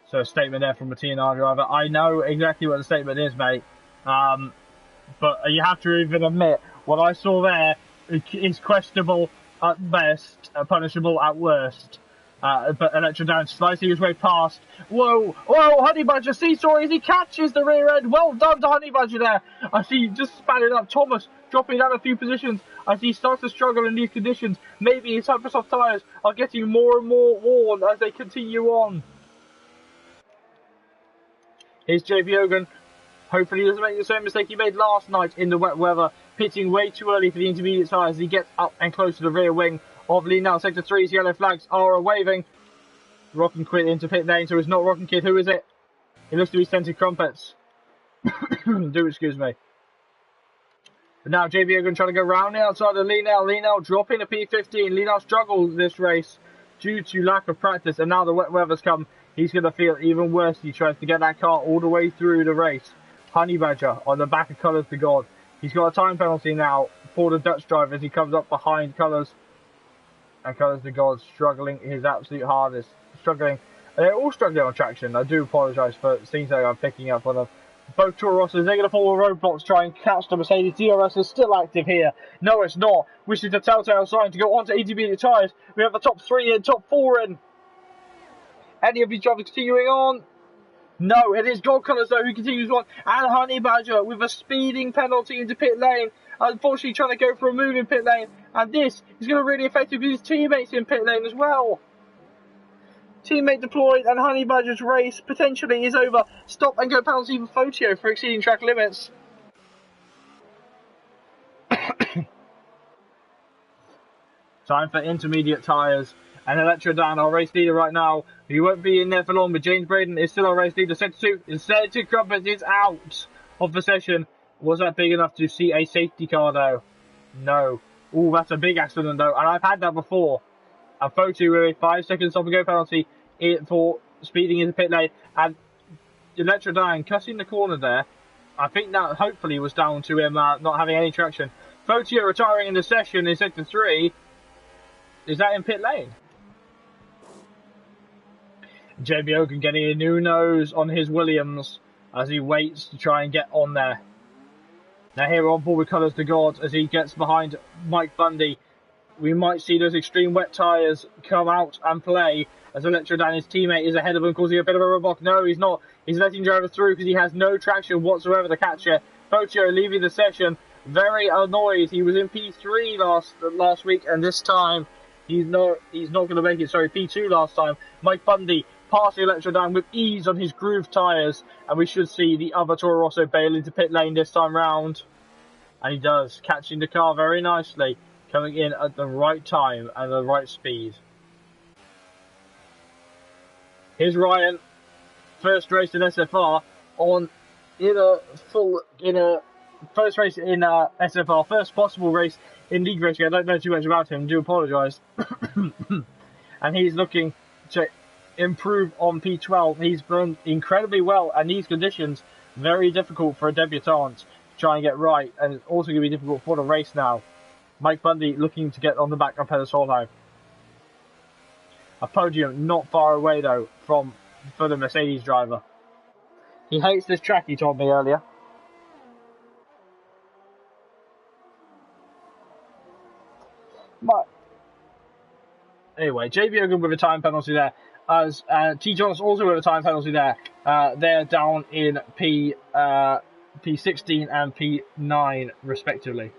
So a statement there from a TNR driver. I know exactly what the statement is, mate. But you have to even admit, what I saw there is questionable at best, punishable at worst. But Electrodan slicing his way past. Whoa, Honey Badger seesaw as he catches the rear end. Well done to Honey Badger there. I see just spanning up Thomas, dropping down a few positions as he starts to struggle in these conditions. Maybe his Hypersoft tyres are getting more and more worn as they continue on. Here's JB Hogan. Hopefully he doesn't make the same mistake he made last night in the wet weather, pitting way too early for the intermediate tyres as he gets up and close to the rear wing of Lee now. Sector 3's yellow flags are waving. Rocking Kid into pit lane, so it's not Rocking Kid. Who is it? It looks to be Scented Crumpets. Do excuse me. But now JB Hogan trying to go round the outside of Lee now. Lee now dropping a P15. Lee now struggled this race due to lack of practice, and now the wet weather's come. He's going to feel even worse. He tries to get that car all the way through the race. Honey Badger on the back of Colours to God. He's got a time penalty now for the Dutch driver as he comes up behind Colours. And Colours to God struggling his absolute hardest. Struggling. They're all struggling on traction. I do apologise for things that I'm picking up on them. Both Toro Rossos, they're going to fall roadblocks, try and catch the Mercedes. DRS is still active here. No, it's not. Which is a telltale sign to go on to intermediate tyres. We have the top 3 in, top 4 in. Any of these drivers continuing on? No, it is God Colours though who continues on. And Honey Badger with a speeding penalty into pit lane. Unfortunately trying to go for a move in pit lane. And this is going to really affect his teammates in pit lane as well. Teammate deployed and Honey Badger's race potentially is over. Stop and go penalty for Fotio for exceeding track limits. Time for intermediate tyres. And Electrodan, our race leader right now. He won't be in there for long, but James Braden is still our race leader. Sector 2 is Scented Crumpets is out of the session. Was that big enough to see a safety car though? No. Ooh, that's a big accident though, and I've had that before. And Fotio with a 5-second stop and go penalty for speeding into pit lane. And Electrodan cutting the corner there. I think that hopefully was down to him not having any traction. Fotio retiring in the session in Sector 3. Is that in pit lane? JB Hogan getting a new nose on his Williams as he waits to try and get on there. Now here on board with Colours to God as he gets behind Mike Bundy. We might see those extreme wet tyres come out and play as Electrodan, his teammate, is ahead of him, causing a bit of a roadblock. No, he's not. He's letting drivers through because he has no traction whatsoever to catch it. Fotio leaving the session, very annoyed. He was in P3 last week, and this time he's not going to make it. Sorry, P2 last time. Mike Bundy passing Electrodan with ease on his groove tyres, and we should see the other Toro Rosso bail into pit lane this time round. And he does, catching the car very nicely, coming in at the right time and the right speed. Here's Ryan, first race in SFR first race in SFR, first possible race in league racing. I don't know too much about him, do apologise. And he's looking to improve on P12. He's done incredibly well, and these conditions very difficult for a debutant to try and get right, and it's also going to be difficult for the race now. Mike Bundy looking to get on the back of Peder Solheim. A podium not far away though for the Mercedes driver. He hates this track, he told me earlier. But anyway, JB Hogan with a time penalty there. As T. John's also with a time penalty there. They're down in P16 and P9 respectively.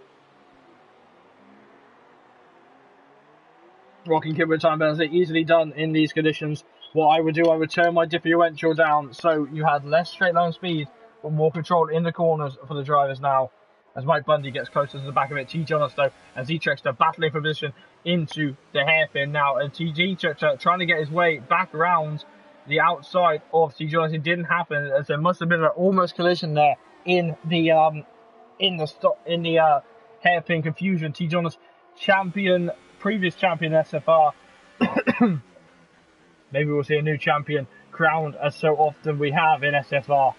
Rocking Kid with a time penalty, easily done in these conditions. What I would do, I would turn my differential down so you had less straight line speed, but more control in the corners for the drivers now. As Mike Bundy gets closer to the back of it, T. Jonas though, as Etrex battling for position into the hairpin now, and Etrex trying to get his way back around the outside of T. Jonas. It didn't happen, as there must have been an almost collision there in the hairpin confusion. T. Jonas, previous champion SFR. Maybe we'll see a new champion crowned, as so often we have in SFR.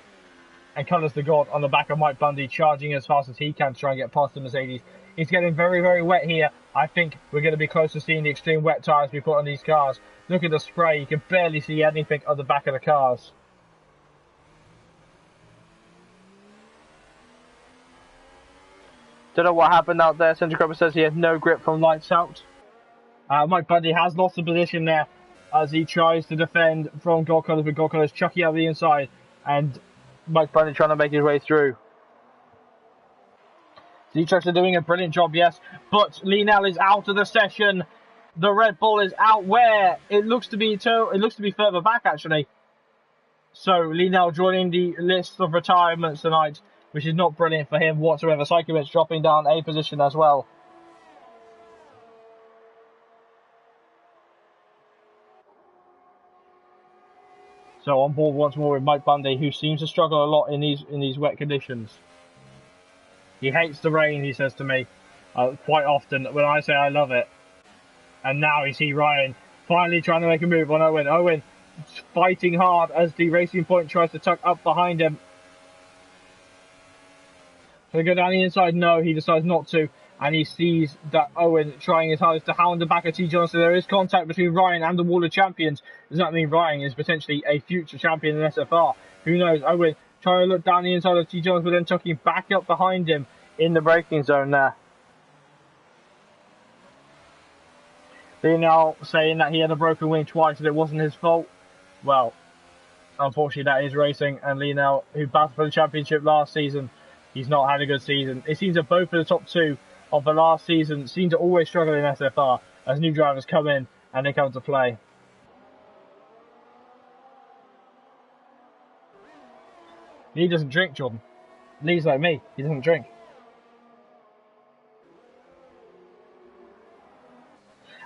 And colours the God on the back of Mike Bundy, charging as fast as he can to try and get past the Mercedes. It's getting very, very wet here. I think we're going to be close to seeing the extreme wet tyres we put on these cars. Look at the spray. You can barely see anything on the back of the cars. Don't know what happened out there. Central Cobra says he had no grip from lights out. Mike Bundy has lost the position there as he tries to defend from God Colours, but God Colours chucking out the inside. And Mike Bundy trying to make his way through. Z-Trucks are doing a brilliant job, yes, but Linnell is out of the session. The Red Bull is out where it looks to be further back actually. So Linnell joining the list of retirements tonight, which is not brilliant for him whatsoever. Psychomich dropping down a position as well. So on board once more with Mike Bundy, who seems to struggle a lot in these wet conditions. He hates the rain, he says to me, quite often when I say I love it. And now you see Ryan finally trying to make a move on Owen. Owen fighting hard as the Racing Point tries to tuck up behind him. So go down the inside, no, he decides not to. And he sees that Owen trying his hardest to hound the back of T. Johnson. There is contact between Ryan and the Wall of Champions. Does that mean Ryan is potentially a future champion in SFR? Who knows? Owen trying to look down the inside of T. Johnson, but then tucking back up behind him in the braking zone there. They're now saying that he had a broken wing twice and it wasn't his fault. Well, unfortunately that is racing, and Linnell, who battled for the championship last season, he's not had a good season. It seems that both of the top two of the last season seem to always struggle in SFR as new drivers come in and they come to play. He doesn't drink, Jordan. Lee's like me, he doesn't drink.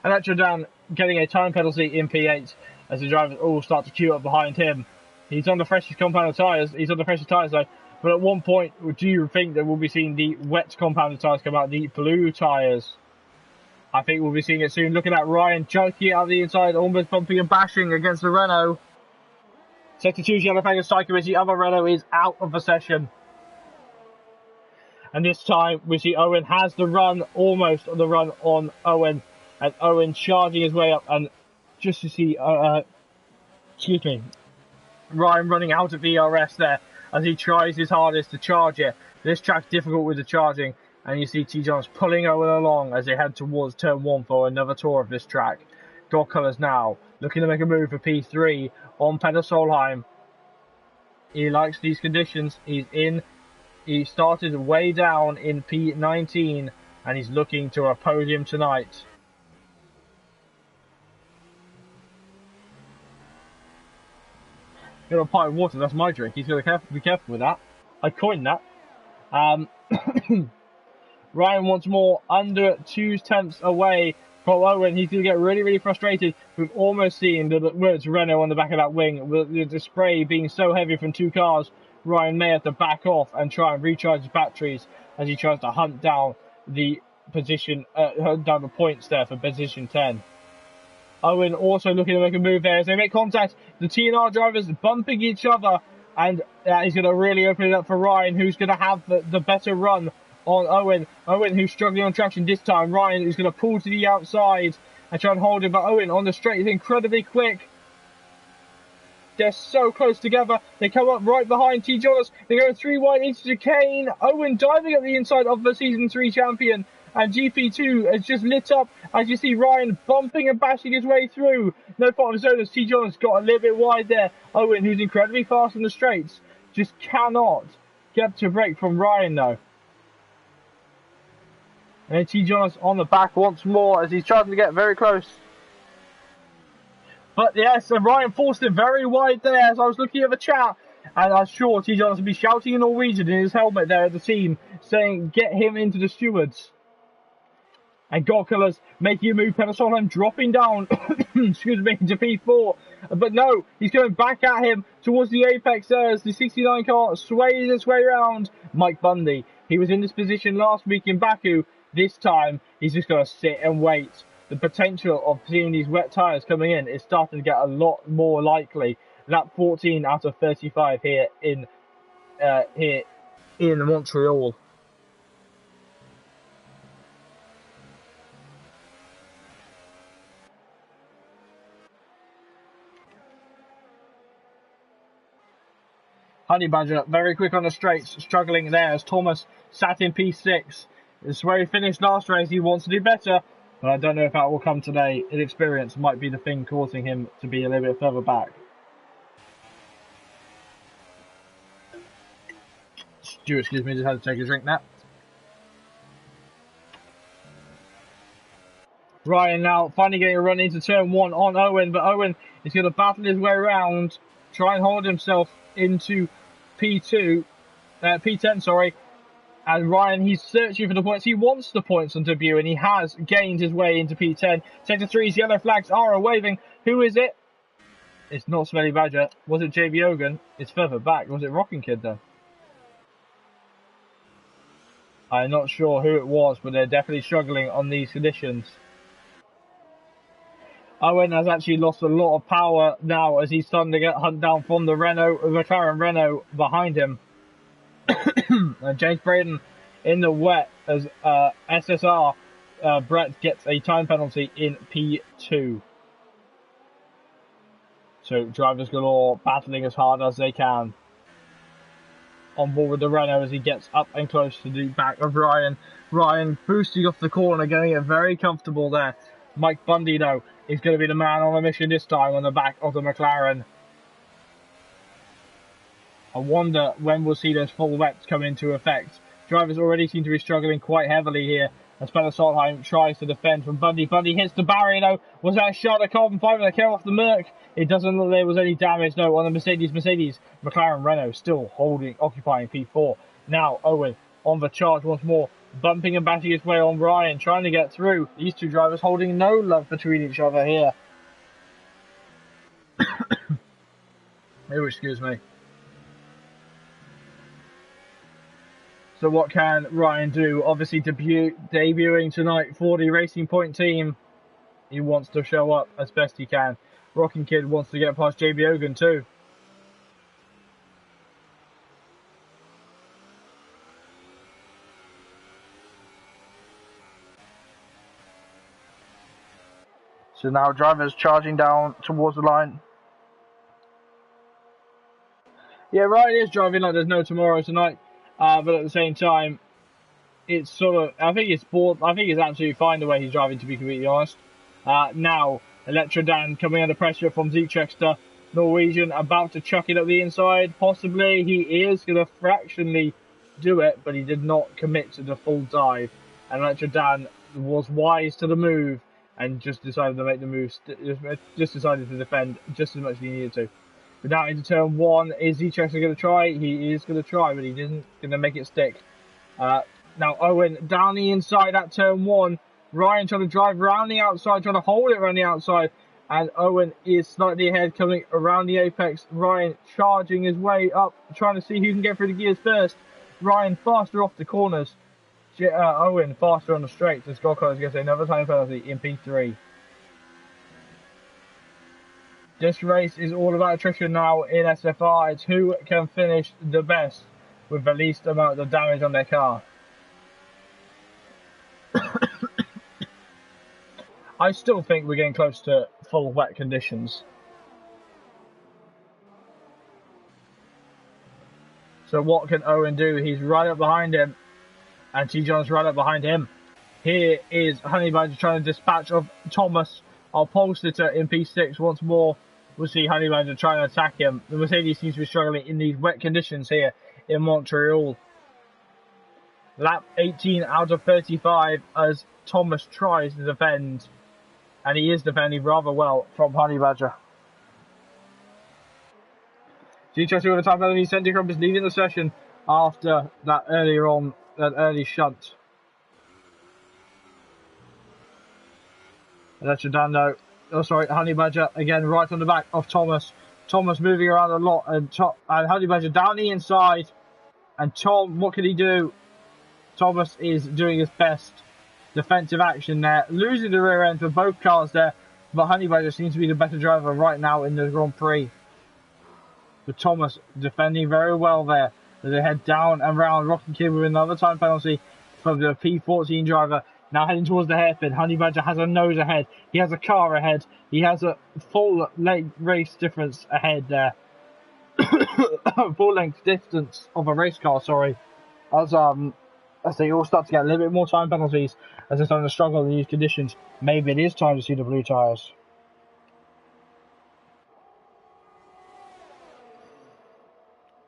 And Electro down getting a time penalty in P8 as the drivers all start to queue up behind him. He's on the freshest compounded tyres, though. But at one point, do you think that we'll be seeing the wet compounded tyres come out, the blue tyres? I think we'll be seeing it soon. Looking at Ryan junking out the inside, almost bumping and bashing against the Renault. Sector 2's yellow flag and Psychomich. The other Renault is out of the session. And this time, we see Owen has the run, almost the run on Owen. And Owen charging his way up, and just to see, Ryan running out of VRS there as he tries his hardest to charge it. This track's difficult with the charging, and you see T. Jones pulling Owen along as they head towards turn 1 for another tour of this track. God Colours now looking to make a move for P3 on Peder Solheim. He likes these conditions. He started way down in P19, and he's looking to a podium tonight. Got a pint of water, that's my drink. He's got to be careful with that. I coined that. Ryan once more under 2/10 away from Owen. He's going to get really, really frustrated with almost seeing the words Renault on the back of that wing. With the spray being so heavy from two cars, Ryan may have to back off and try and recharge his batteries as he tries to hunt down the position, hunt down the points there for position 10. Owen also looking to make a move there as they make contact. The TNR drivers bumping each other, and that is going to really open it up for Ryan, who's going to have the better run on Owen. Owen, who's struggling on traction this time. Ryan is going to pull to the outside and try and hold him, but Owen on the straight is incredibly quick. They're so close together. They come up right behind T. Jonas. They go 3 wide into chicane. Owen diving up the inside of the Season 3 champion. And GP2 has just lit up as you see Ryan bumping and bashing his way through. No fault of his own as T. Jonas got a little bit wide there. Owen, who's incredibly fast in the straights, just cannot get to break from Ryan though. And then T. Jonas on the back once more as he's trying to get very close. But yes, and Ryan forced it very wide there as I was looking at the chat. And I'm sure T. Jonas will be shouting in Norwegian in his helmet there at the team, saying, get him into the stewards. And Gorkula's making a move, Peterson dropping down, excuse me, to P4. But no, he's going back at him towards the apex there as the 69 car sways its way around. Mike Bundy, he was in this position last week in Baku. This time, he's just going to sit and wait. The potential of seeing these wet tyres coming in is starting to get a lot more likely. Lap 14 out of 35 here in Montreal. Honey Badger very quick on the straights, struggling there as Thomas sat in P6. This is where he finished last race. He wants to do better. But I don't know if that will come today. Inexperience might be the thing causing him to be a little bit further back. Stuart, excuse me, just had to take a drink now. Ryan now finally getting a run into turn 1 on Owen, but Owen is going to battle his way around, try and hold himself into P10, sorry. And Ryan, he's searching for the points. He wants the points on debut, and he has gained his way into P10. Sector 3's yellow flags are waving. Who is it? It's not Smelly Badger. Was it JB Hogan? It's further back. Was it Rocking Kid, though? I'm not sure who it was, but they're definitely struggling on these conditions. Owen has actually lost a lot of power now as he's starting to get hunt down from the McLaren Renault behind him. And James Braden in the wet as SSR Brett gets a time penalty in P2. So drivers galore battling as hard as they can on board with the Renault as he gets up and close to the back of Ryan. Ryan boosting off the corner, getting it very comfortable there. Mike Bundy though is going to be the man on a mission this time on the back of the McLaren. I wonder when we'll see those full wets come into effect. Drivers already seem to be struggling quite heavily here as Peter Solheim tries to defend from Bundy. Bundy hits the barrier though. Was that a shot at carbon fiber that came off the Merc? It doesn't look like there was any damage no on the Mercedes. McLaren Renault still occupying P4. Now Owen on the charge once more, bumping and bashing his way on Ryan, trying to get through. These two drivers holding no love between each other here. Oh, excuse me. So what can Ryan do? Obviously debuting tonight for the Racing Point team. He wants to show up as best he can. Rocking Kid wants to get past JB Hogan too. So now drivers charging down towards the line. Yeah, Ryan is driving like there's no tomorrow tonight. But at the same time, it's sort of, I think it's absolutely fine the way he's driving, to be completely honest. Now, Electra Dan coming under pressure from Zeetrexter. Norwegian about to chuck it up the inside. Possibly he is going to fractionally do it, but he did not commit to the full dive. And Electra Dan was wise to the move and just decided to make the move, just decided to defend just as much as he needed to. But now into turn 1, is Zeetrexter going to try? He is going to try, but he isn't going to make it stick. Now Owen down the inside at turn 1. Ryan trying to drive around the outside, trying to hold it around the outside. And Owen is slightly ahead coming around the apex. Ryan charging his way up, trying to see who can get through the gears first. Ryan faster off the corners. Owen faster on the straights. As Gokko is going to say another time penalty in P3. This race is all about attrition now in SFR. It's who can finish the best with the least amount of damage on their car. I still think we're getting close to full wet conditions. So what can Owen do? He's right up behind him, and T-John's right up behind him. Here is Honey Badger trying to dispatch of Thomas, our pole sitter in P6 once more. We'll see Honey Badger trying to attack him. The Mercedes seems to be struggling in these wet conditions here in Montreal. Lap 18 out of 35 as Thomas tries to defend. And he is defending rather well from Honey Badger. G-Trusty with a time penalty. Sandy Crump is leading the session after that early shunt. Electrodando. Oh, sorry, Honey Badger again right on the back of Thomas. Thomas moving around a lot, and Honey Badger down the inside. And Tom, what can he do? Thomas is doing his best defensive action there, losing the rear end for both cars there. But Honey Badger seems to be the better driver right now in the Grand Prix. But Thomas defending very well there as they head down and round. Rocky Kid with another time penalty from the P14 driver. Now heading towards the hairpin. Honey Badger has a nose ahead. He has a car ahead. He has a full length race difference ahead there. Full length distance of a race car, sorry. As they all start to get a little bit more time penalties as they're starting to struggle in these conditions. Maybe it is time to see the blue tyres.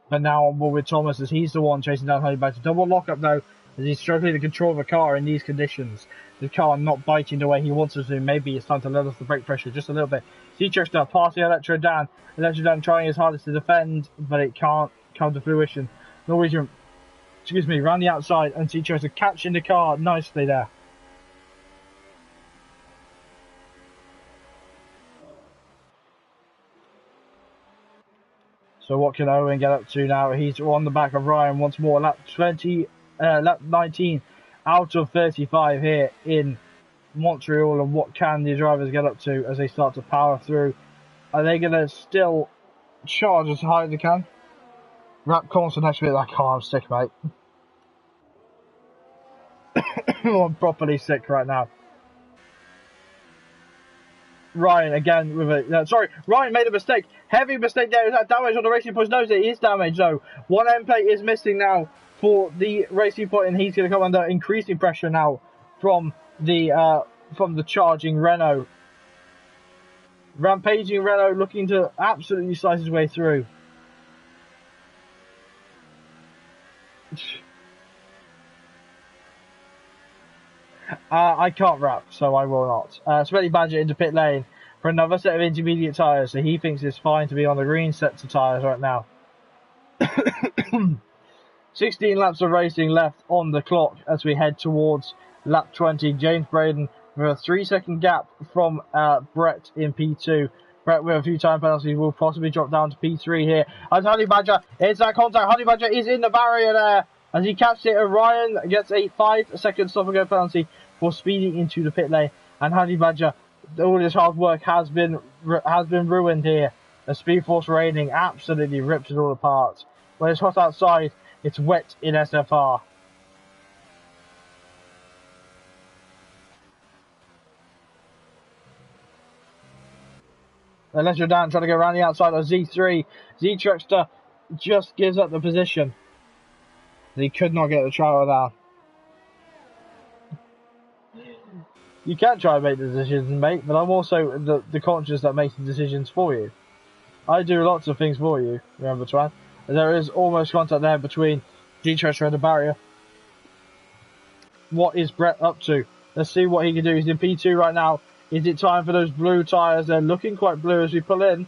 But now on board with Thomas as he's the one chasing down Honey Badger. Double lockup though, as he's struggling to control the car in these conditions. The car not biting the way he wants it to. Maybe it's time to let off the brake pressure just a little bit. Seachuster passing Electro Dan. Electro Dan trying his hardest to defend, but it can't come to fruition. Norwegian, round the outside, and Seachuster catching the car nicely there. So what can Owen get up to now? He's on the back of Ryan once more. Lap 19 out of 35 here in Montreal. And what can the drivers get up to as they start to power through? Are they going to still charge as high as they can? Wrap constant next to it. I can't. I'm sick, mate. I'm properly sick right now. Ryan again with a Ryan made a mistake, heavy mistake there. Is that damage on the Racing Point? No, it is damage though. One end plate is missing now for the Racing Point, and he's going to come under increasing pressure now from the charging Renault. Rampaging Renault looking to absolutely slice his way through. I can't wrap, so I will not. Smelly Badger into pit lane for another set of intermediate tyres, so he thinks it's fine to be on the green sets of tyres right now. 16 laps of racing left on the clock as we head towards lap 20. James Braden with a 3-second gap from Brett in P2. Brett with a few time penalties will possibly drop down to P3 here. As Honey Badger, it's that contact. Honey Badger is in the barrier there. As he catches it, Ryan gets a 5-second stop and go penalty for speeding into the pit lane. And Honey Badger, all his hard work has been ruined here. The SpeedForce rating absolutely rips it all apart. When it's hot outside, it's wet in SFR. Unless you're down trying to go around the outside of Z3. Z-Truckster just gives up the position. He could not get the trial down. You can try and make the decisions, mate, but I'm also the conscience that makes the decisions for you. I do lots of things for you, remember, Twan. There is almost contact there between G-Trusher and the barrier. What is Brett up to? Let's see what he can do. He's in P2 right now. Is it time for those blue tyres? They're looking quite blue as we pull in.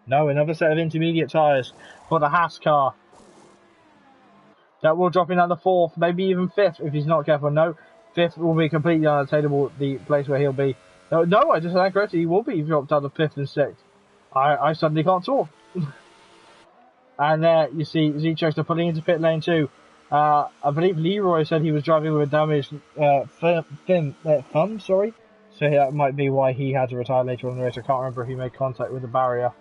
No, another set of intermediate tyres for the Haas car. That will drop in down the 4th, maybe even 5th if he's not careful. No, 5th will be completely unattainable, the place where he'll be. No, I just said correctly. He will be dropped down to 5th and 6th. I suddenly can't talk. And there you see Z-Truckster pulling into pit lane 2. I believe Leroy said he was driving with a damaged thumb, So that might be why he had to retire later on in the race. I can't remember if he made contact with the barrier.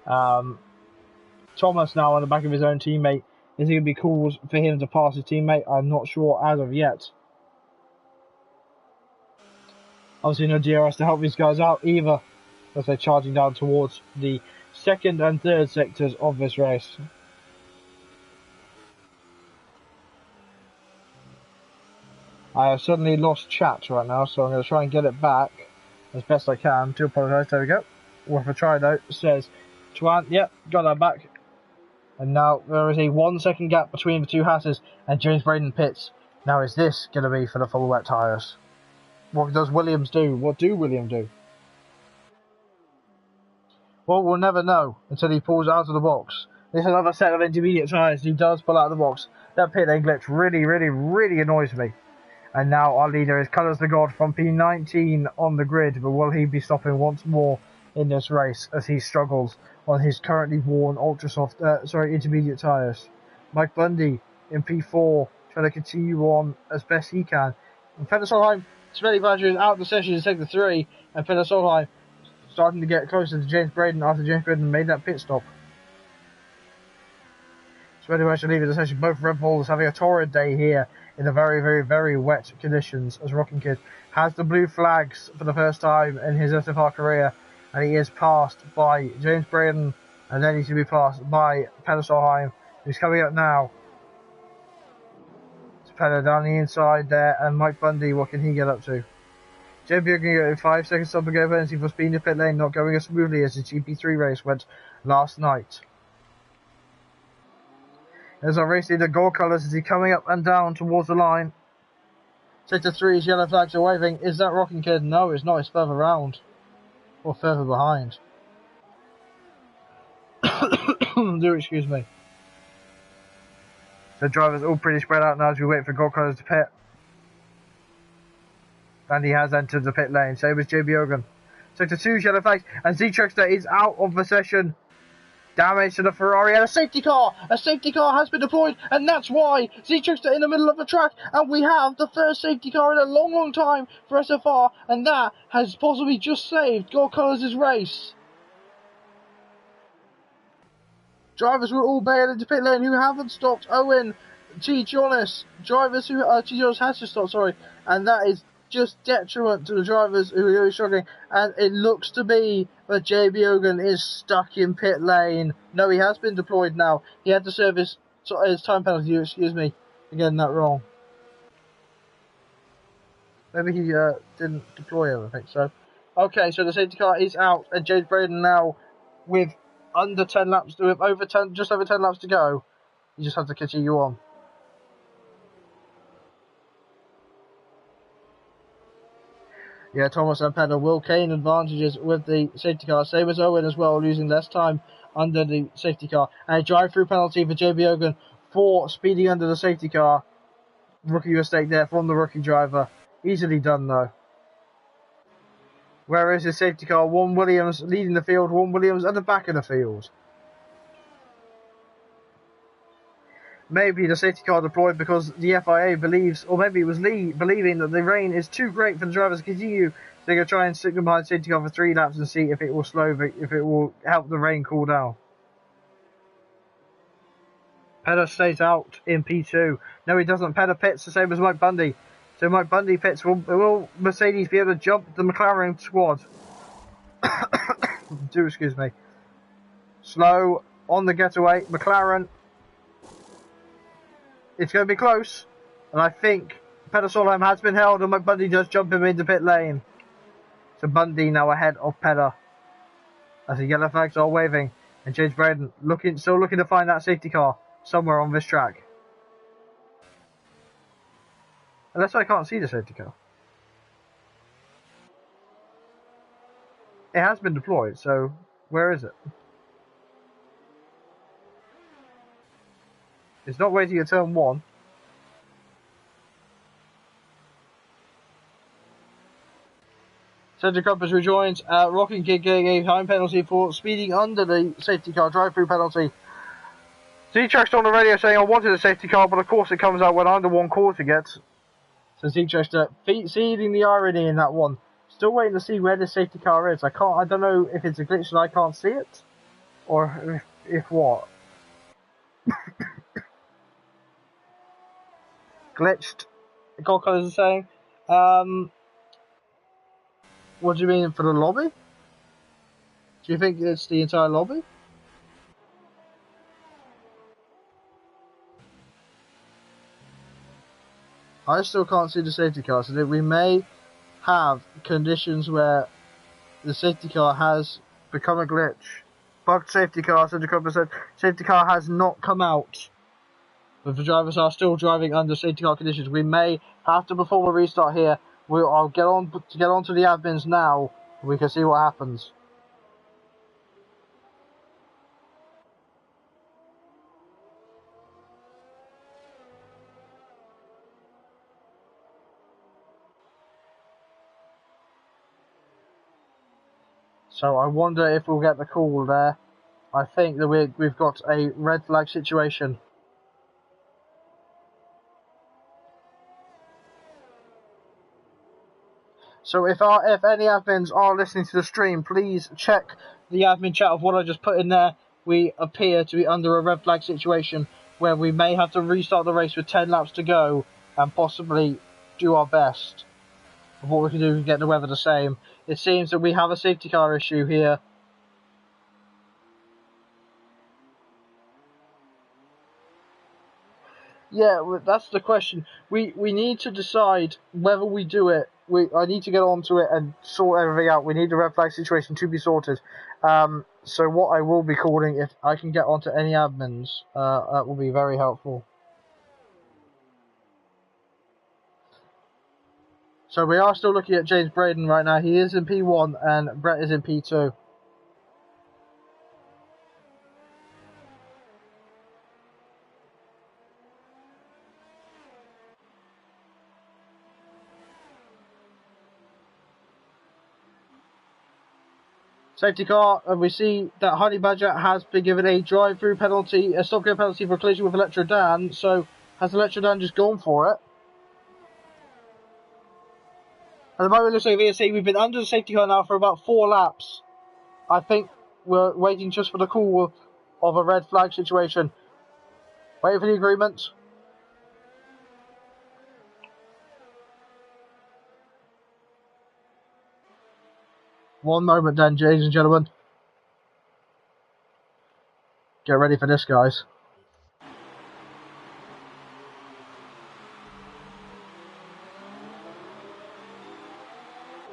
Thomas now on the back of his own teammate. Is it going to be cause for him to pass his teammate? I'm not sure as of yet. Obviously no DRS to help these guys out either, as they're charging down towards the second and third sectors of this race. I have suddenly lost chat right now, so I'm going to try and get it back as best I can. Do apologise, there we go. Worth a try though. It says, Tuan, yep, got that back. And now there is a 1 second gap between the two Hasses, and James Braden pits. Now is this going to be for the full wet tyres? What does Williams do? What do Williams do? Well, we'll never know until he pulls out of the box. This is another set of intermediate tyres. He does pull out of the box. That pit lane glitch really annoys me. And now our leader is Colours the God from P19 on the grid, but will he be stopping once more in this race as he struggles on his currently worn intermediate tyres? Mike Bundy in P4 trying to continue on as best he can. And Peter Solheim, Smelly Badger is out of the session to take the 3, and Peter Solheim starting to get closer to James Braden after James Braden made that pit stop. Smelly Badger leaving the session. Both Red Bulls having a torrid day here in the very wet conditions, as Rocking Kid has the blue flags for the first time in his SFR career, and he is passed by James Braden, and then he's to be passed by Peter Solheim, who's coming up now. It's Peter down the inside there, and Mike Bundy, what can he get up to? JB can get 5 seconds stop and go penalty for speed in the pit lane, not going as smoothly as the GP3 race went last night. As our race leader, Gold Colours, is he coming up and down towards the line? Sector 3's yellow flags are waving. Is that Rocking Kid? No, it's not. It's further round. Or further behind. Do excuse me. The drivers all pretty spread out now as we wait for Gold Colours to pit. And he has entered the pit lane. Same as JB Ogan. Sector 2's yellow flags. And Z-Truckster is out of the session. Damage to the Ferrari, and a safety car! A safety car has been deployed, and that's why Z-Truckster in the middle of the track, and we have the first safety car in a long time for SFR, and that has possibly just saved Gold Colours' race. Drivers were all bailed into pit lane who haven't stopped. Owen, T. Jonas, drivers who T. Jonas has to stop, sorry, and that is just detriment to the drivers who are really struggling, and it looks to be that JB Ogan is stuck in pit lane. No, he has been deployed now. He had to serve his time penalty, excuse me, for getting that wrong. Maybe he didn't deploy him, I think so. Okay, so the safety car is out, and James Braden now with just over 10 laps to go. You just have to continue on. Yeah, Thomas and Pedal will gain advantages with the safety car. Same as Owen as well, losing less time under the safety car. And a drive-through penalty for JB Ogan for speeding under the safety car. Rookie mistake there from the rookie driver. Easily done though. Where is his safety car? One Williams leading the field, one Williams at the back of the field. Maybe the safety car deployed because the FIA believes, or maybe it was Lee believing that the rain is too great for the drivers to continue. So they're going to try and stick them behind safety car for 3 laps and see if it will if it will help the rain cool down. Pedder stays out in P2. No, he doesn't. Pedder pits the same as Mike Bundy. So Mike Bundy pits. Will Mercedes be able to jump the McLaren squad? Do excuse me. Slow on the getaway. McLaren. It's going to be close, and I think Peter Solheim has been held, and Mike Bundy does jump him into pit lane. So Bundy now ahead of Peter as the yellow flags are waving, and James Braden still looking to find that safety car somewhere on this track. Unless I can't see the safety car. It has been deployed, so where is it? It's not waiting at turn 1. Centre Compass rejoins. Rocking Kid getting a time penalty for speeding under the safety car drive-through penalty. Z-Track's on the radio saying I wanted a safety car, but of course it comes out when I'm the one causing it. So Z-Track's seeding the irony in that one. still waiting to see where the safety car is. I don't know if it's a glitch and I can't see it, or if what. Glitched. God Colors is saying. What do you mean for the lobby? Do you think it's the entire lobby? I still can't see the safety car, so that we may have conditions where the safety car has become a glitch. Bugged safety car, 70%. Safety car has not come out. But the drivers are still driving under safety car conditions. We may have to perform a restart here. I'll get on to the admins now. We can see what happens. So I wonder if we'll get the call there. I think that we've got a red flag situation. So if any admins are listening to the stream, please check the admin chat of what I just put in there. We appear to be under a red flag situation where we may have to restart the race with 10 laps to go and possibly do our best of what we can do to get the weather the same. It seems that we have a safety car issue here. Yeah, that's the question. We need to decide whether we do it. I need to get onto it and sort everything out. We need the red flag situation to be sorted. So what I will be calling, if I can get onto any admins, that will be very helpful. So we are still looking at James Braden right now. He is in P1 and Brett is in P2. Safety car, and we see that Honey Badger has been given a drive-through penalty, a stop-go penalty for collision with Electro Dan. So has Electro Dan just gone for it? At the moment, it looks like VSC, we've been under the safety car now for about 4 laps. I think we're waiting just for the call of a red flag situation. Waiting for the agreement. One moment then, ladies and gentlemen. Get ready for this, guys.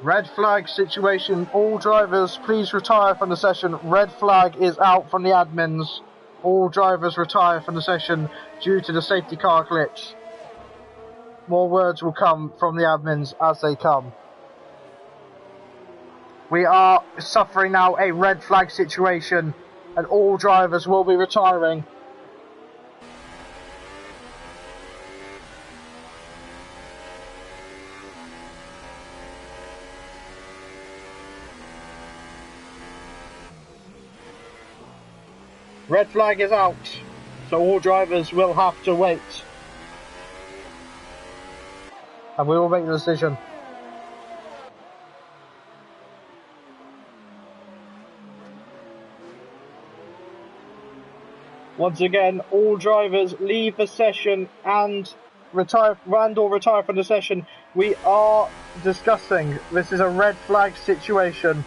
Red flag situation. All drivers, please retire from the session. Red flag is out from the admins. All drivers retire from the session due to the safety car glitch. More words will come from the admins as they come. We are suffering now a red flag situation, and all drivers will be retiring. Red flag is out, so all drivers will have to wait. And we will make the decision. Once again, all drivers leave the session and retire from the session. We are discussing. This is a red flag situation.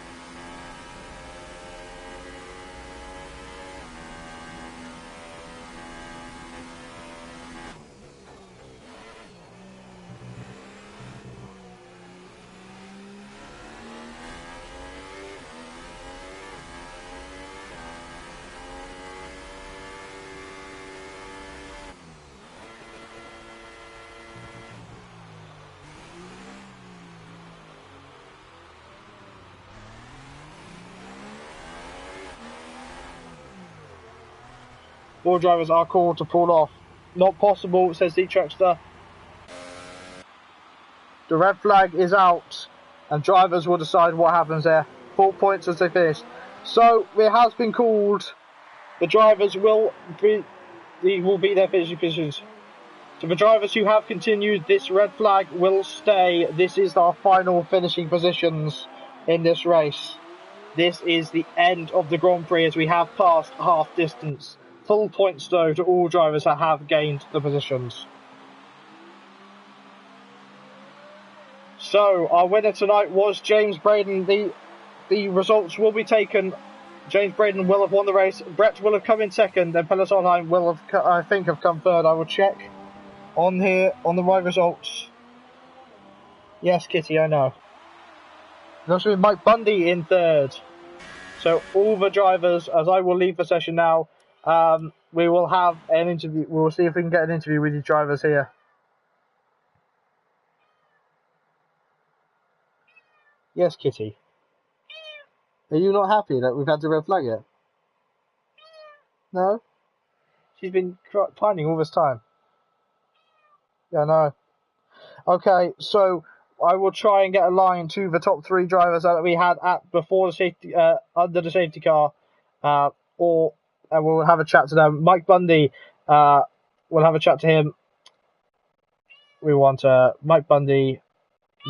All drivers are called to pull off. Not possible, says the Trexter. The red flag is out, and drivers will decide what happens there. 4 points as they finish. So it has been called. The drivers will be their finishing positions. So the drivers who have continued, this red flag will stay. This is our final finishing positions in this race. This is the end of the Grand Prix as we have passed half distance. Full points though to all drivers that have gained the positions. So our winner tonight was James Braden. The results will be taken. James Braden will have won the race. Brett will have come in second, and Peloton Online will have, I think, have come third. I will check on here on the right results. Yes, Kitty, I know. There's also Mike Bundy in third. So all the drivers, as I will leave the session now, we will have an interview. We will see if we can get an interview with these drivers here. Yes, Kitty. Are you not happy that we've had to red flag it? No? She's been pining all this time. Yeah, no. Okay, so I will try and get a line to the top three drivers that we had at before the safety, under the safety car, or we'll have a chat to them. Mike Bundy, we'll have a chat to him. We want Mike Bundy,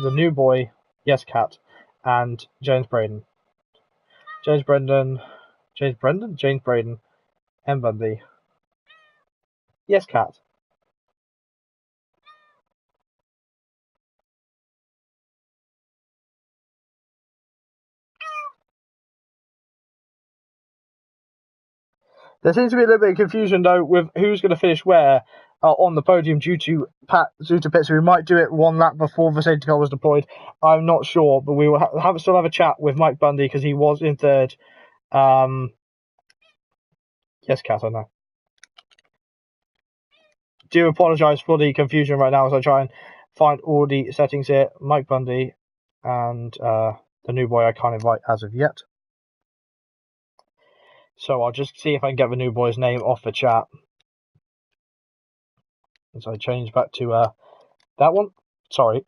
the new boy, yes, Cat, and James Braden. James Braden, and Bundy. Yes, Cat. There seems to be a little bit of confusion though with who's going to finish where on the podium due to pits. We might do it one lap before the safety car was deployed. I'm not sure, but we will still have a chat with Mike Bundy because he was in third. Yes, Cat, I know. Do apologise for the confusion right now as I try and find all the settings here. Mike Bundy and the new boy I can't invite as of yet. So I'll just see if I can get the new boy's name off the chat. So I change back to that one. Sorry.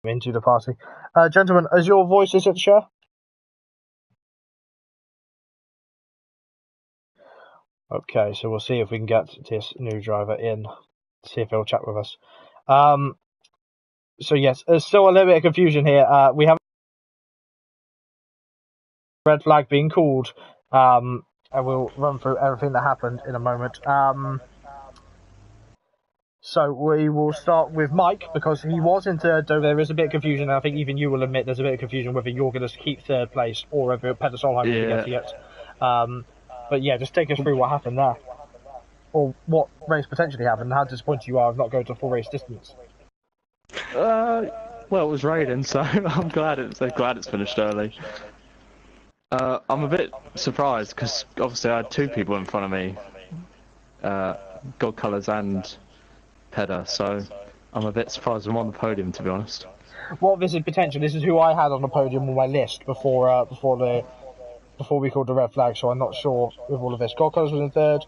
Into the party. Gentlemen, is your voice is it share? Okay, so we'll see if we can get this new driver in, see if he'll chat with us. So yes, there's still a little bit of confusion here. We have a red flag being called, and we'll run through everything that happened in a moment. So we will start with Mike, because he was in third, though there is a bit of confusion, and I think even you will admit there's a bit of confusion whether you're going to keep third place or whether Petter Solheim will be getting it. But yeah, just take us through what happened there. Or what race potentially happened, and how disappointed you are of not going to full race distance. Well, it was raining, so I'm glad it's finished early. I'm a bit surprised, because obviously I had two people in front of me, God Colours and Pedder, so I'm a bit surprised I'm on the podium, to be honest. Well, this is potential. This is who I had on the podium on my list before we called the red flag, so I'm not sure with all of this. God Colours was in third.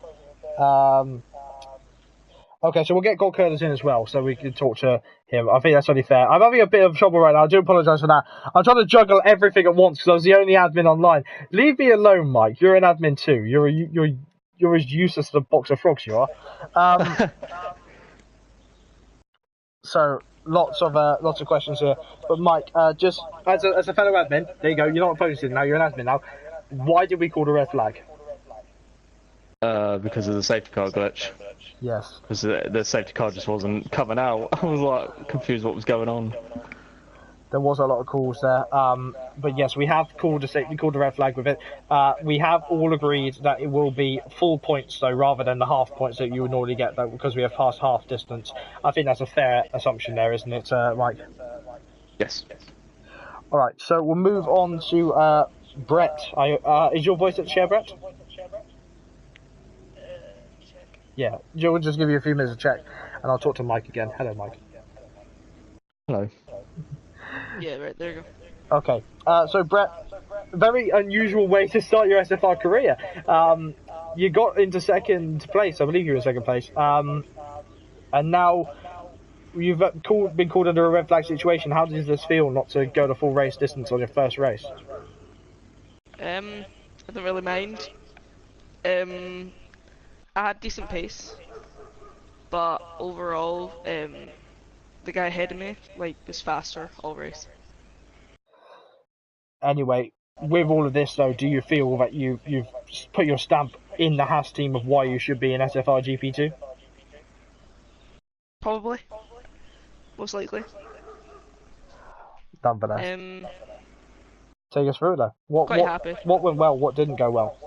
Okay, so we'll get God Colours in as well, so we can talk to him. I think that's only fair. I'm having a bit of trouble right now. I do apologise for that. I'm trying to juggle everything at once because I was the only admin online. Leave me alone, Mike. You're an admin too. You're as useless as a box of frogs, you are. So lots of questions here. But Mike, just as a fellow admin, there you go. You're not opposing now. You're an admin now. Why did we call the red flag? Because of the safety car glitch. Yes. Because the safety car just wasn't coming out. I was like confused what was going on. There was a lot of calls there, but yes, we have called the red flag with it. We have all agreed that it will be full points though, rather than the half points that you would normally get though, because we have passed half distance. I think that's a fair assumption there, isn't it, Mike? Yes. All right, so we'll move on to Brett. Is your voice at the share, Brett? Yeah, Joe will just give you a few minutes to check, and I'll talk to Mike again. Hello, Mike. Hello. Yeah, right, there you go. Okay, so Brett, very unusual way to start your SFR career. You got into second place, I believe you were in second place, and now you've been called under a red flag situation. How does this feel not to go the full race distance on your first race? I don't really mind. I had decent pace, but overall, the guy ahead of me was faster all race. Anyway, with all of this though, do you feel that you've put your stamp in the Haas team of why you should be in SFR GP2? Probably, most likely. Done for that. Take us through it though. Quite happy. What went well? What didn't go well?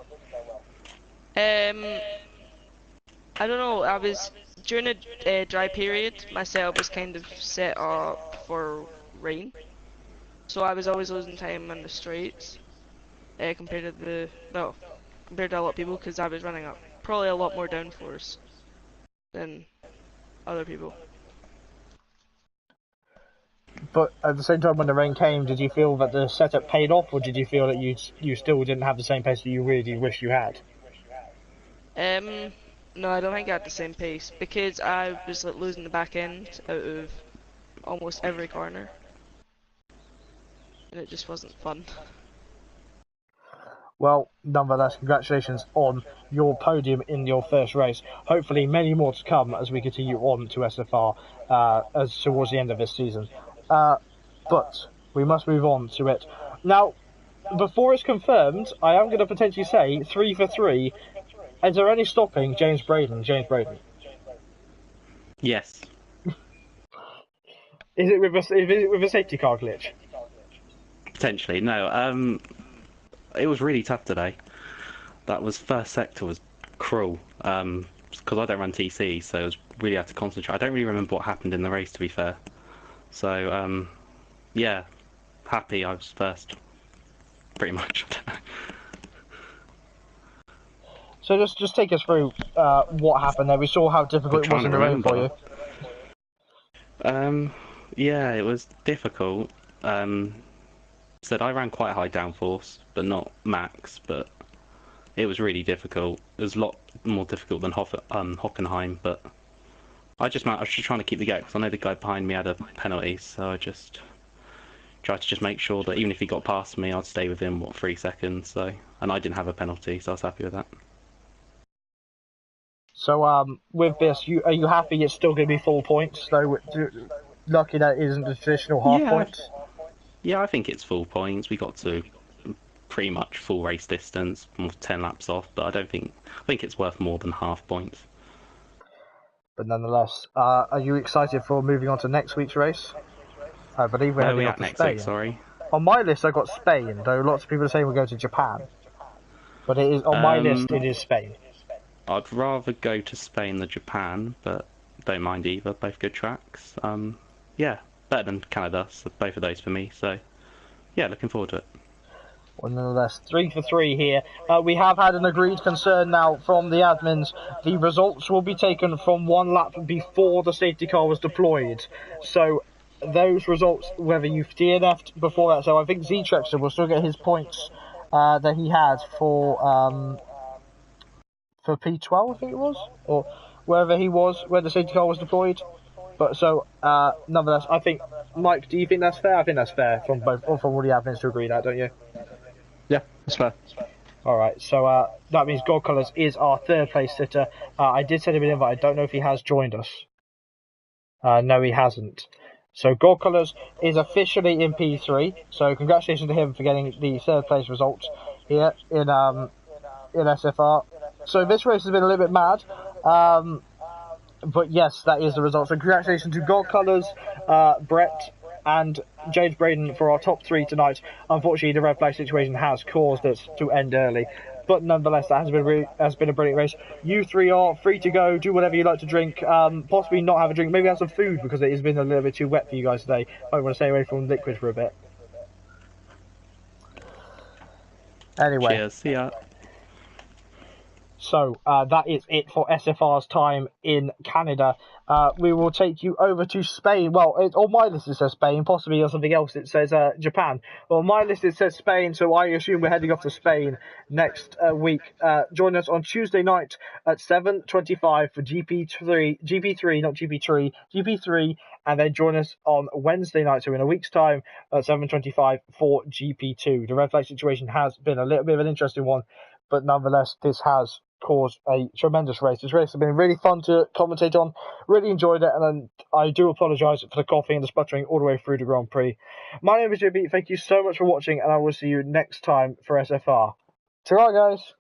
I don't know. I was during a dry period. My setup was kind of set up for rain, so I was always losing time on the straights compared to compared to a lot of people, because I was running up probably a lot more downforce than other people. But at the same time, when the rain came, did you feel that the setup paid off, or did you feel that you still didn't have the same pace that you really wish you had? No, I don't think I had the same pace, because I was losing the back end out of almost every corner, and it just wasn't fun. Well, nonetheless, congratulations on your podium in your first race. Hopefully many more to come as we continue on to SFR as towards the end of this season. But we must move on to it. Now, before it's confirmed, I am going to potentially say 3 for 3. Is there any stopping James Braden? Yes. Is it with a safety car glitch? Potentially, no. It was really tough today. First sector was cruel. Because I don't run TC, so I was really had to concentrate. I don't really remember what happened in the race, to be fair. So, yeah, happy I was first. Pretty much. So just take us through what happened there. We saw how difficult it was in the rain for you. Yeah, it was difficult. Said I ran quite high downforce, but not max. But it was really difficult. It was a lot more difficult than Hockenheim. But I was just trying to keep the gap, because I know the guy behind me had a penalty, so I just tried to make sure that even if he got past me, I'd stay within 3 seconds. So, and I didn't have a penalty, so I was happy with that. So with this, are you happy it's still going to be full points? Though, lucky that it isn't the traditional half points. Yeah, I think it's full points. We got to pretty much full race distance, 10 laps off, but I think it's worth more than half points. But nonetheless, are you excited for moving on to next week's race? I believe we're heading off to next Spain. week, sorry. On my list, I got Spain, though lots of people are saying we're going to Japan. But it is on my list. It is Spain. I'd rather go to Spain than Japan, but don't mind either. Both good tracks. Yeah, better than Canada. So both of those for me. So yeah, looking forward to it. Well, nonetheless, 3 for 3 here. We have had an agreed concern now from the admins. The results will be taken from 1 lap before the safety car was deployed. So those results, whether you've DNF'd before that, so I think Z-Trexter will still get his points that he had for P12, I think it was, or wherever he was, where the safety car was deployed. But so, nonetheless, I think, Mike, do you think that's fair? I think that's fair from all the admins to agree that, don't you? Yeah, that's fair. Alright, so that means God Colours is our third place sitter. I did send him an invite. I don't know if he has joined us. No, he hasn't. So God Colours is officially in P3. So congratulations to him for getting the third place result here in SFR. So this race has been a little bit mad. But yes, that is the result. So congratulations to God Colours, Brett, and James Braden for our top 3 tonight. Unfortunately, the red flag situation has caused us to end early. But nonetheless, that has been a brilliant race. You 3 are free to go, do whatever you like to drink, possibly not have a drink, maybe have some food, because it has been a little bit too wet for you guys today. Might want to stay away from liquid for a bit. Anyway. Cheers, see ya. So that is it for SFR's time in Canada. We will take you over to Spain. Well, on my list it says Spain, possibly on something else it says Japan. Well, on my list it says Spain, so I assume we're heading off to Spain next week. Join us on Tuesday night at 7:25 for GP3, not GP3, GP3, and then join us on Wednesday night, so in a week's time, at 7:25 for GP2. The red flag situation has been a little bit of an interesting one, but nonetheless, this has caused a tremendous race. This race has been really fun to commentate on. Really enjoyed it, and I do apologise for the coughing and the sputtering all the way through the Grand Prix. My name is JB. Thank you so much for watching, and I will see you next time for SFR. Ta-ra, guys!